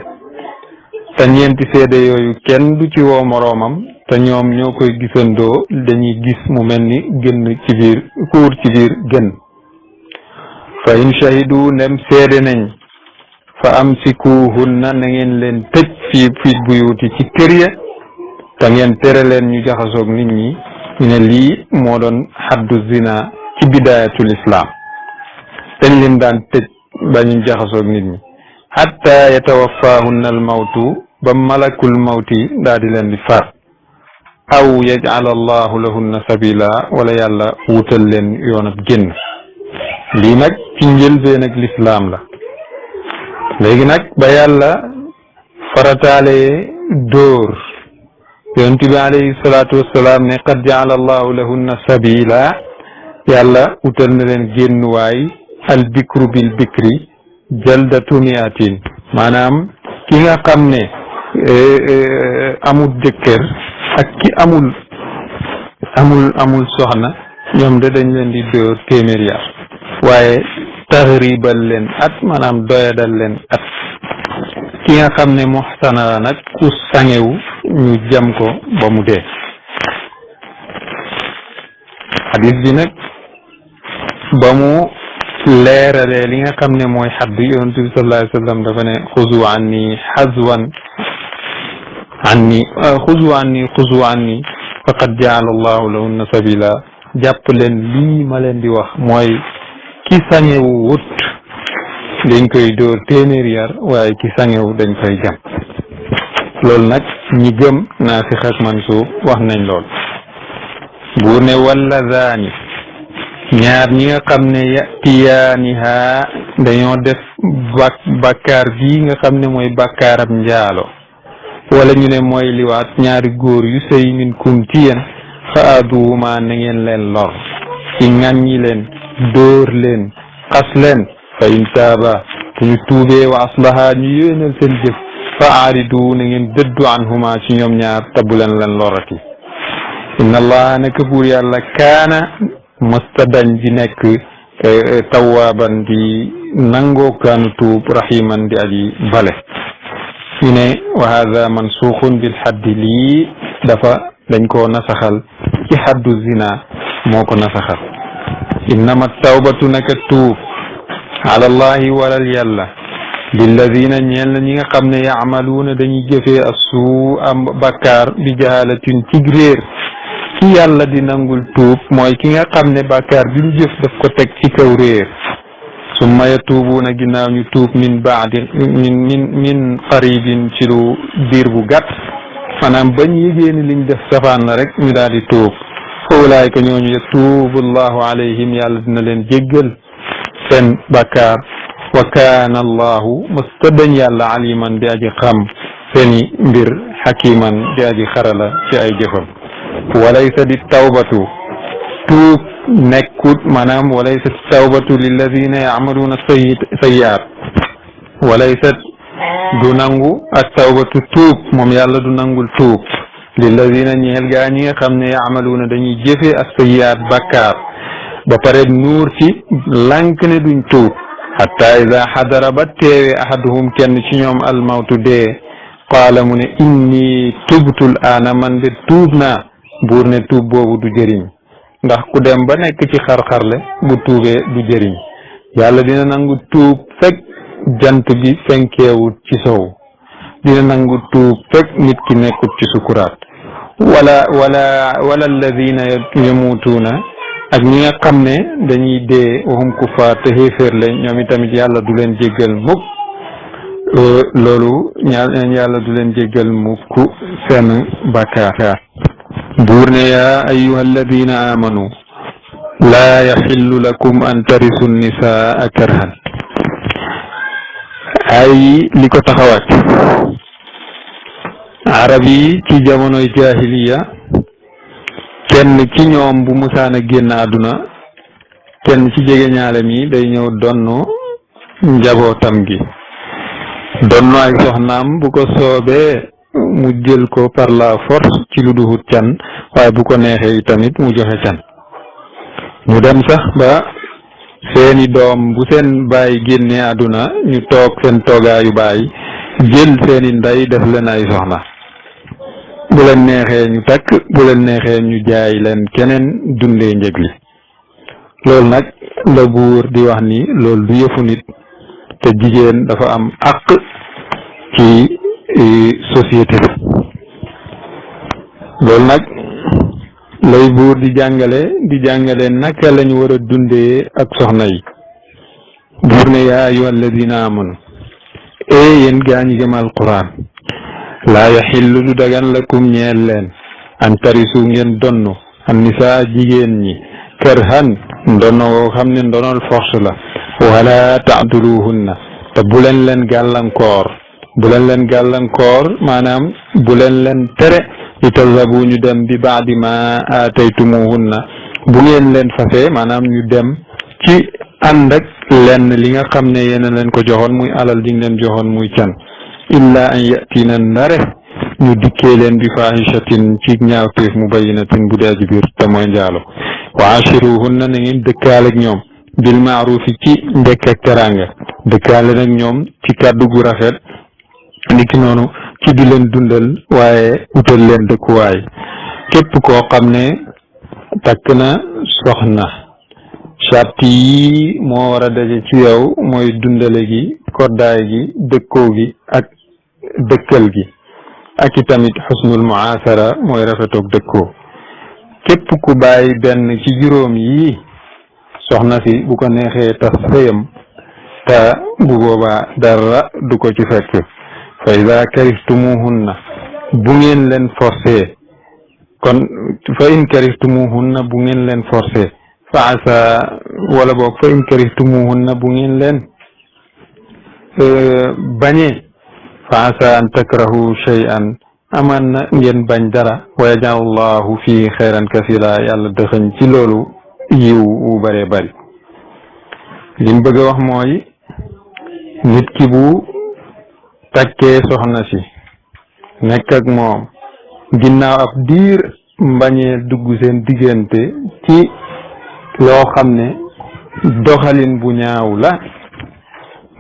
te ñeenti seede yooyu kenn du ci woo moroomam te ñoom ñoo koy gisandoo dañuy gis mu mel ni gën ci biir kuur ci biir gën fa in shahidu ndem seede nañ fa amsikuhunna na ngeen leen tëj fi buyuti ci kër ya te ngeen tere leen ñu jaxasoog nit ñi ñu ne lii moo doon xaddu zina ci bidaayatul islam dañ leen daan tëj ba ñu jaxasoog nit ñi hatta yatawaffahunna al mawtu ba malakul mawti daal di leen di faat aw yaj'al allahu lahunna sabila wala yàlla wutal leen yoon ab génn lii nag ci njëlbeen ak lislaam la léegi nag ba yàlla farataalee dóor yonent bi alayhi salaatu wassalaam ne qad ja'ala allahu lahunna sabila yàlla wutal na leen génnuwaay al bikru bil bikri jaldatu miatin maanaam ki nga xam ne amul jëkkër ak ki amul soxna ñoom de dañ leen di dóor téeméeri yar waaye taxribal leen at maanaam doyadal leen at ki nga xam ne muhsana la nag ku sangewu ñu jam ko ba mu dee hadis bi nag ba mu leeralee li nga xam ne mooy xadd yonent bi sallallahu alayhi wa sallam dafa ne xuzu anni faqad jaala allahu lahunna sabila jàpp leen lii ma leen di wax mooy ki sangewu wut dañ koy dóor téeméeri yar waaye ki sangewu dañ koy jam loolu nag ñi gëm naasix ak mansuux wax nañ lool buur ne walla zaani ñaar ñi nga xam ne yatiyaaniha dañoo def bàkkaar bii nga xam ne mooy bàkkaarab njaalo wala ñu ne mooy liwaat ñaari góor yu sëy minkum ci yéen fa aaduhuma na ngeen leen lor ci ŋàññi leen dóor leen xas leen fa in taaba bu ñu tuubee wa aslaha ñu yéenal seen jëf fa aaridu na ngeen dëddu anhuma ci ñoom ñaar te bu leen lorati inna allaha naka buur yàlla kaana mësta dañ di nekk tawaaban di nangoo kaanu tuub rahiman di aji bale ñu ne wa hada mansuuxun bil xaddi lii dafa dañ koo nasaxal ci xaddu zina moo ko nasaxal innama tawbatu naka tuub ala allahi walal yàlla lilladina ñeel na ñi nga xam ne yaamaluuna dañuy jëfee assuu am bakkaar bi jahalatin ci réer ki yàlla di nangul tuub mooy ki nga xam ne bakkaar bi mu jëf daf ko teg ci kaw réer summa yatuubuuna ginnaaw ñu tuub min baadi min qaribin ci lu diir bu gàtt maanaam bañ yégée ni liñ def safaan la rek ñu daal di tuub fa ulaayka ñooñu yatuubu allahu alayhim yàlla dina leen jéggal seen bakkaar wa kaana allahu mustadañ yàlla aliman di aji xam seeni mbir xakiman di aji xarala ci ay jëfam walaysa di tawbatu tuub nekkut maanaam walaysa tawbatu lilladina yacmaluuna sayyi'aat walaysa du nangu ak tawbatu tuub moom yàlla du nangul tuub lilladina ñeel gaa ñi nga xam ne yacmaluuna dañuy jëfe ak sayyi'aat bakkaar ba pare nuur ci lànk ne duñ tuub hatta ida xadara ba teewe ahaduhum kenn ci ñoom almawtu dee qaala mu ne inni tubtul aana man de tuub naa buur ne tuub boobu du jëriñ ndax ku dem ba nekk ci xar-xarle bu tuubee du jëriñ yàlla dina nangu tuub fekk jant bi fenkeewut ci sow dina nangu tuub fekk nit ki nekkut ci sukuraat wala alladina yamutuuna ak ñi nga xam ne dañuy dee waxum kufaar te xéeféer lañ ñoom itamit yàlla du leen jéggal mukk loolu yàlla du leen jéggal mukk seen bàkkaar buur ne yaa ayyuha alladina amanu laa yaxillu lakum an tarisu nisaa karhan ay li ko taxawaat arab yi ci jamonoy jahiliya kenn ci ñoom bu musaana génn àdduna kenn ci jege ñaalem yi day ñëw donnu njabootam gi donnu ay soxnaam bu ko soobee mu jël ko par la force ci lu duhut can waaye bu ko neexee tamit mu joxe can mu dem sax ba seeni doom bu seen baay génnee àdduna ñu toog seen toogaayu baay jël seeni ndey def leen ay soxna bu leen neexee ñu takk bu leen neexee ñu jaay leen keneen dundee njëg li loolu nag la buur di wax ni loolu du yëfu nit te jigéen dafa am àq ci société bi. loolu nag lay buur di jàngale naka lañu war a dundee ak soxna yi. buur ne yaa ayyuha alladina amanu yéen gaa ñi gëm alquran laa yaxillu du dagan lakum ñeel leen an tarisu ngeen donnu an nisaa jigéen ñi kërhan ndono woo xam ne ndonol force la wala taaduluhunna te bu leen gàllankoor maanaam bu leen tere li tazabu ñu dem bi baadi ma aataytumuhunna bu ngeen leen fase maanaam ñu dem ci ànd ak lenn li nga xam ne yéen a leen ko joxoon muy alal di leen joxoon muy can illa an yatina ndare ñu dikkee leen bi fahishatin ci ñaawteef mubayyinatin bu dee ji biir te mooy njaalo wa ashiruhunna na ngeen dëkkaale ak ñoom bil maarufi ci ndekk ak teraanga dëkkaale nag ñoom ci kàddu gu rafet niki noonu ci di leen dundal waaye utal leen dëkkuwaay képp koo xam ne takk na soxna charte yi moo war a daje ci yow mooy dundale gi koddaay gi dëkkoo gi ak dëkkal gi ak itamit xusnul muasara mooy rafetoog dëkkoo képp ku bàyyi benn ci juróom yi soxna si bu ko neexee tas sëyam te bu boobaa dara du ko ci fekk fa ida karihtumuhunna bu ngeen leen forcé kon fa in karihtumuhunna bu ngeen leen forcé fa asa wala boog fa in karihtumuhunna bu ngeen leen bañee fa asa an takrahu shay'an aman na ngeen bañ dara wa yaj'al allahu fi xayran kasira yàlla dëxëñ ci loolu yiw wu bëree bëri liñ bëgg a wax mooy nit ki bu takkee soxna si nekk ak moom ginnaaw ab diir mbañee dugg seen diggante ci loo xam ne doxalin bu ñaaw la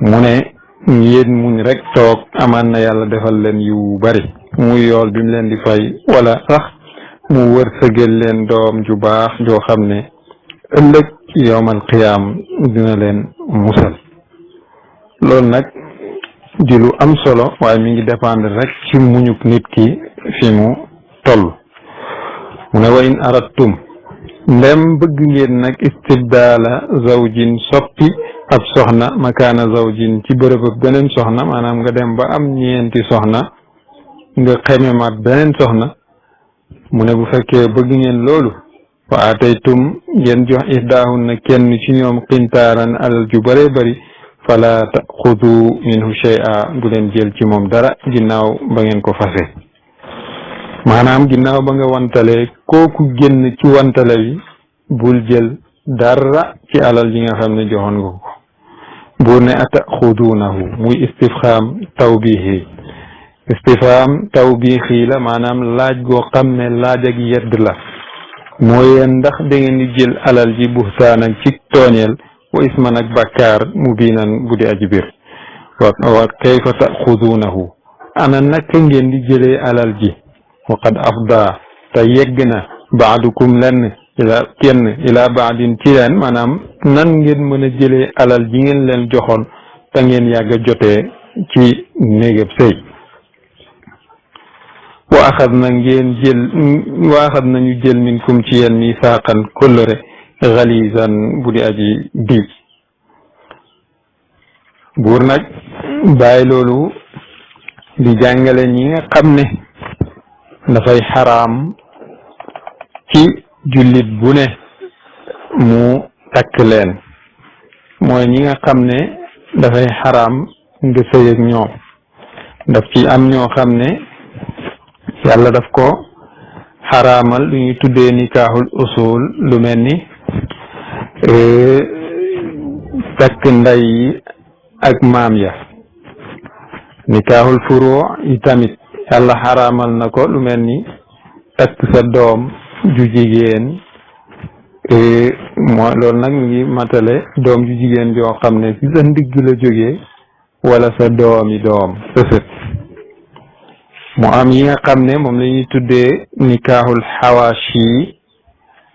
mu ne yéen muñ rek toog amaan na yàlla defal leen yu bari muy yool bi mu leen di fay wala sax mu wërsëgal leen doom ju baax joo xam ne ëllëg yowmal qiyaam dina leen musal loolu nag di lu am solo waaye mi ngi dépendre rek ci muñuk nit ki fi mu toll mu ne wa in aradtum ndem bëgg ngeen nag istibdaala zawjin soppi ab soxna makaana zawjin ci bërëb ak beneen soxna maanaam nga dem ba am ñeenti soxna nga xememaat beneen soxna mu ne bu fekkee bëgg ngeen loolu wa ataytum ngeen jox ihdaahunna kenn ci ñoom qintaaran alal ju bëree bëri fala taxudu minhu shay'a bu leen jël ci moom dara ginnaaw ba ngeen ko fase maanaam ginnaaw ba nga wantale kooku génn ci wantale bi bul jël dara ci alal ji nga xam ne joxoon nga ko buur ne ataxudunahu muy istifham tawbiixi la maanaam laaj goo xam ne laaj ak yedd la mooy ndax da ngeen di jël alal ji buxtaan ak ci tooñeel wa isman ak bàkkaar mubiinan bu di aji bir wa kayfa taxudunahu ana naka ngeen di jëlee alal ji wa qad afda te yegg na baadukum lenn ila baadin ci leen maanaam nan ngeen mën a jëlee alal ji ngeen leen joxoon te ngeen yàgg a jotee ci néegab sëy wa axad nañu jël minkum ci yéen misaaqan kóllëre xalizan bu di aji diig buur nag bàyyi loolu di jàngale ñi nga xam ne dafay xaraam ci jullit bu ne mu takk leen mooy ñi nga xam ne dafay xaraam nga sëy ak ñoom daf ci am ñoo xam ne yàlla daf ko xaraamal lu ñuy tuddee nikaaxul usul lu mel ni takk ndey yi ak maam ya nikaaxul furuu yi tamit yàlla xaraamal na ko lu mel ni takk sa doom ju jigéen mooy loolu nag mi ngi matale doom ju jigéen joo xam ne ci sa ndigg la jógee wala sa doomi doom sa sët mu am yi nga xam ne moom la ñuy tuddee nikaaxul xawaashi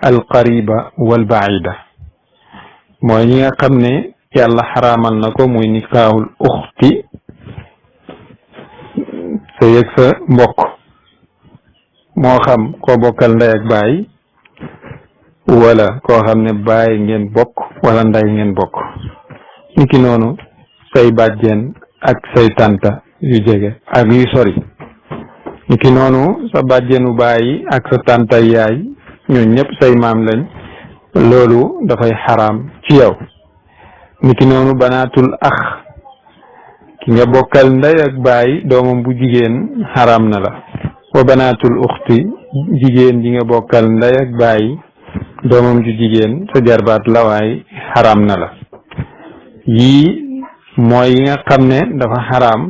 al qariba wal baida mooy ñi nga xam ne yàlla xaraamal na ko muy nikaahul uxti sa yëg sa mbokk moo xam koo bokkal ndey ak baay wala koo xam ne baay ngeen bokk wala ndey ngeen bokk niki noonu say bàjjen ak say tànta yu jege ak yu sori niki noonu sa bàjjenu baay ak sa tànta yaay ñooñu ñëpp say maam lañ loolu dafay xaraam ci yow niki noonu banaatul ax ki nga bokkal ndey ak baay doomam bu jigéen xaraam na la wa banaatul uxti jigéen ji nga bokkal ndey ak baay doomam ju jigéen sa jarbaat la waay xaraam na la yii mooy yi nga xam ne dafa xaraam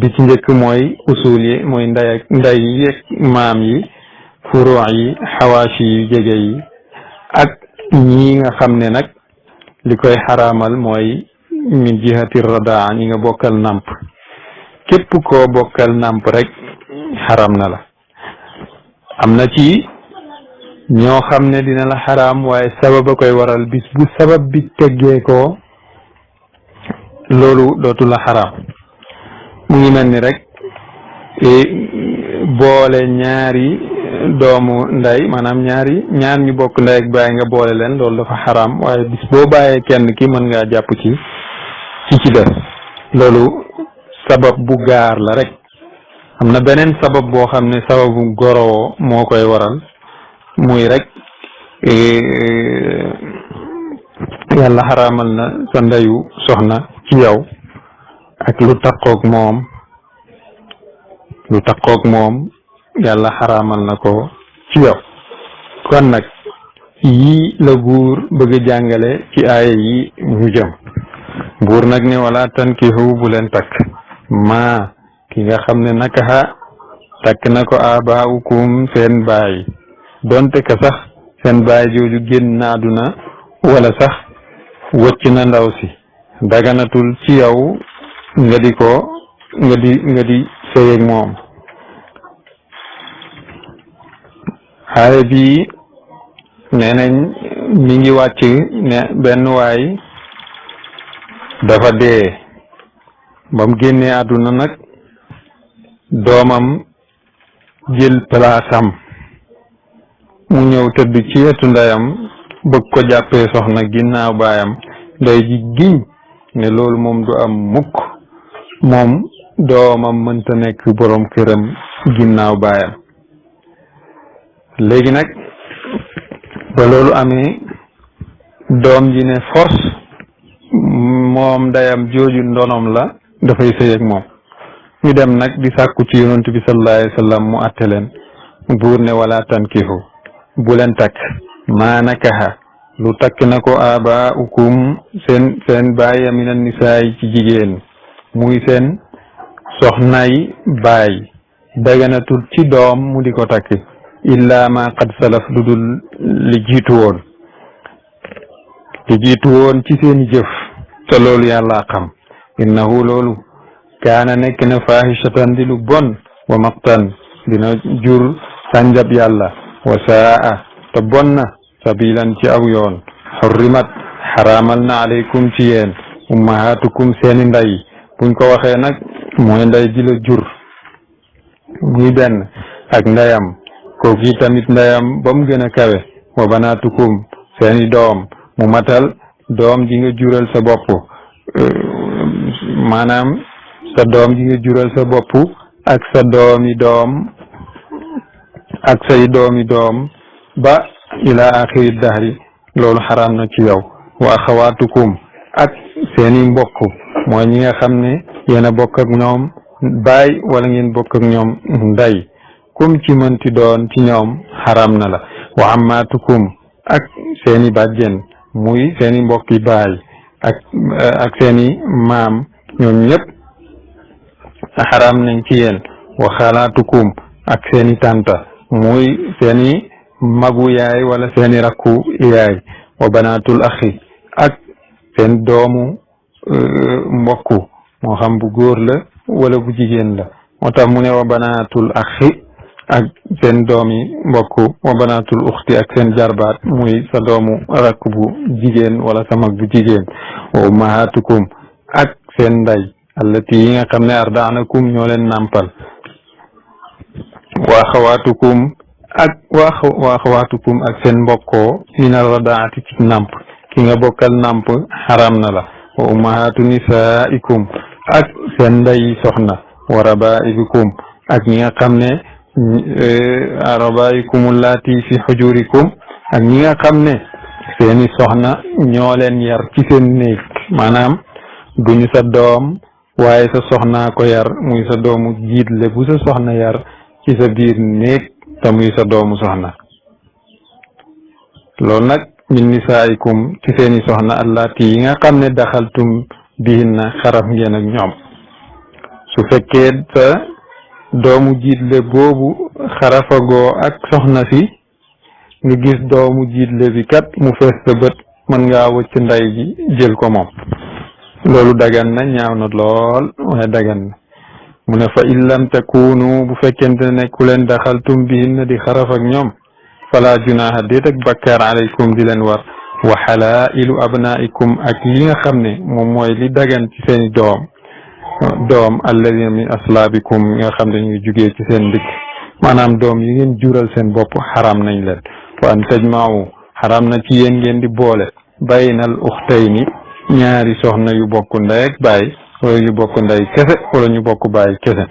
bi ci njëkk mooy usul yi mooy ndey yi maam yi furuux yi xawaashi yu jege yi ak ñi nga xam ne nag li koy xaraamal mooy min jihati radaa ñi nga bokkal nàmp képp koo bokkal nàmp rek xaram na la am na ci ñoo xam ne dina la xaraam waaye sabab a koy waral bis bu sabab bi teggee ko loolu dootu la xaraam mu ngi mel ni rek boole ñaari doomu ndey maanaam ñaar ñu bokk ndey ak baay nga boole leen loolu dafa xaraam waaye bis boo bàyyee kenn ki mën ngaa jàpp ci def loolu sabab bu gaar la rek am na beneen sabab boo xam ne sababu goroo moo koy waral muy rek yàlla xaraamal na sa ndeyu soxna ci yow ak lu takkoog moom yàlla xaraamal na ko ci yow kon nag yii la buur bëgg a jàngale ci aaya yi ñu jëm buur nag ne wala tankihu bu leen takk maa ki nga xam ne nakaxa takk na ko abaaukum seen baay donte ka sax seen baay jooju génn na àdduna wala sax wëcc na ndaw si daganatul ci yow nga di sëy ak moom aaya bi nee nañ mi ngi wàcc ne benn waay dafa dee ba mu génnee àdduna nag doomam jël palaasam mu ñëw tëdd ci wetu ndeyam bëgg ko jàppee soxna ginnaaw baayam ndey ji giñ ne loolu moom du am mukk moom doomam mënta nekk borom këram ginnaaw baayam léegi nag ba loolu amee doom ji ne force moom ndeyam jooju ndonom la dafay sëy ak moom ñu dem nag di sàkku ci yonent bi sallallahu alayhi wa sallam mu atte leen buur ne wala tankihu bu leen takk maa nakaxa lu takk na ko abaukum seen baay minan nisaay ci jigéen muy seen soxnaay baay daganatul ci doom mu di ko takk illa ma qad salaf lu dul li jiitu woon ci seeni jëf te loolu yàlla xam innahu loolu kaana nekk na fahishatan di lu bon wa maqtan dina jur sànjab yàlla wa saa te bon na sabilan ci aw yoon xurrimat xaraamal na alaykum ci yéen ummahatukum seeni ndey buñ ko waxee nag mooy ndey ji la jur muy benn ak ndeyam kooku tamit ndeyam ba mu gën a kawe wa banatukum seeni doom mu matal doom ji nga jural sa bopp maanaam sa doom ji nga jural sa bopp ak sa doomi doom ak say doomi doom ba ila axiri dahri loolu xaraam na ci yow wa axawaatukum ak seeni mbokk mooy ñi nga xam ne yéen a bokk ak ñoom baay wala ngeen bokk ak ñoom ndey kum ci mënti doon ci ñoom xaraam na la wa ammaatukum ak seeni bàjjen muy seeni mbokki baay ak seeni maam ñoom ñëpp xaraam nañ ci yéen wa xalaatukum ak seeni tànta muy seeni magu yaay wala seeni rakku yaay wa banaatul axi ak seen doomu mbokku moo xam bu góor la wala bu jigéen la moo tax mu ne wa banaatul axi ak seen doomi mbokk wa banaatul uxti ak seen jarbaat muy sa doomu rakk bu jigéen wala sa mag bu jigéen wa ummahatukum ak seen ndey allati yi nga xam ne ardaanakum ñoo leen nàmpal wa axawaatukum ak seen mbokkoo min arradaati ci nàmp ki nga bokkal nàmp xaram na la wa ummahatu nisaikum ak seen ndey soxna wa rabaibikum ak ñi nga xam ne rabaikum allati fi xujurikum ak ñi nga xam ne seeni soxna ñoo leen yar ci seen néeg maanaam duñu sa doom waaye sa soxnaa ko yar muy sa doomu jiitle bu sa soxna yar ci sa biir néeg te muy sa doomu soxna loolu nag min nisaikum ci seeni soxna allati yi nga xam ne daxaltum bihinna xaraf ngeen ak ñoom su fekkee sa doomu jiitle boobu xarafagoo ak soxna si nga gis doomu jiitle bi kat mu fees sa bët mën ngaa wëcc ndey ji jël ko moom loolu dagan na ñaaw na lool waaye dagan na mu ne fa in lam takunu bu fekkente ne nekku leen daxaltum bihinna di xaraf ak ñoom fala junaha déet ak bakkaar alaykum di leen war wa halailu abnaikum ak li nga xam ne moom mooy li dagan ci seeni doom alladina min aslaabikum nga xam ne ñu jugee ci seen ndigg maanaam doom yi ngeen jural seen bopp xaram nañ leen wa an tajma'u xaram na ci yéen ngeen di boole baynal uxtayni ñaari soxna yu bokk ndey ak baay wala ñu bokk ndey kese wala ñu bokk baay kese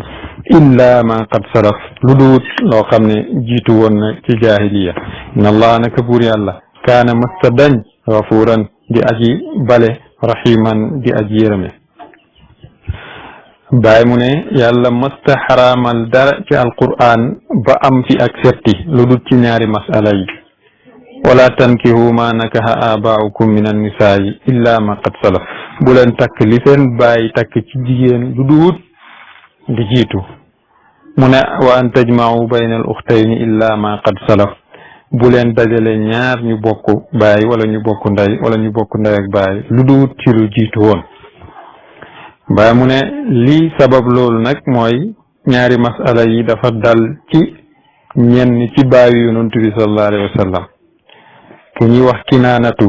illa ma qad salaf lu duut loo xam ne jiitu woon na ci jaahiliya inna allah naka buur yàlla kaana masta dañ gafuuran di aji bale rahiman di aji yërëme baay mu ne yàlla masta xaraamal dara ci alquran ba am fi ak setti lu dut ci ñaari masala yi wala tankihu ma nakaha abaaukum min annisaayi illa ma qad salaf bu leen takk li seen baay takk ci jigéen lu duut di jiitu mu ne wa an tajma'u bayna al uxtayni illa ma qad salaf bu leen dajale ñaar ñu bokk baay wala ñu bokk ndey wala ñu bokk ndey ak baay lu duut ci lu jiitu woon baay mu ne lii sabab loolu nag mooy ñaari masala yi dafa dal ci ñenn ci baayu yonent bi sallallahu alayhi wa sallam ku ñuy wax Kinaanatu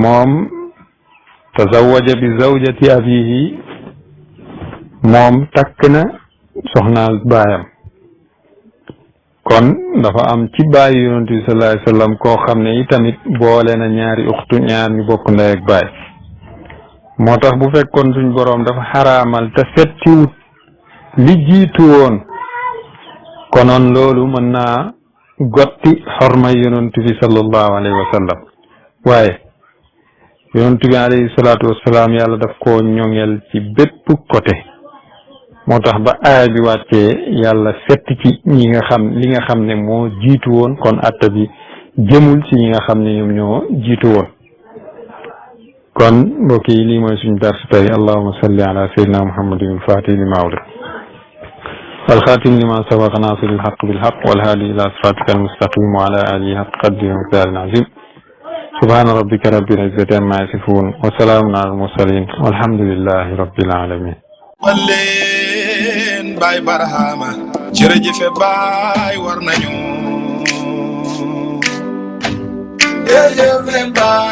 moom tazawaja bi zawjati abihi moom takk na soxnaal baayam kon dafa am ci baayu yonent bi sallallahu alayhi wa sallam koo xam ne itamit boole na ñaari uxtu ñaar ñu bokk ndey ak baay moo tax bu fekkoon suñ boroom dafa xaraamal te settiwut li jiitu woon konoon loolu mën naa gotti xormay yonent bi sallallahu alayhi wa sallam waaye yonent bi alayhi salaatu wassalaam yàlla daf koo ñoŋel ci bépp côté moo tax ba aaya bi wàccee yàlla sett ci ñi nga xam li nga xam ne moo jiitu woon kon atta bi jëmul ci ñi nga xam ne ñoom ñoo jiitu woon kon mbokk yi lii mooy suñu dars tey allahumma salli ala sayyidina muhammadin al-fatih lima ughliqa والخاتم لما سبق ناصر الحق بالحق والهادي إلى صراطك المستقيم وعلى آله حق قدره ومقداره العظيم سبحان ربك رب العزة عما يصفون وسلام على المرسلين والحمد لله رب العالمين
walleen baay barahama jërëjëf baay war nañu jërëjëf baay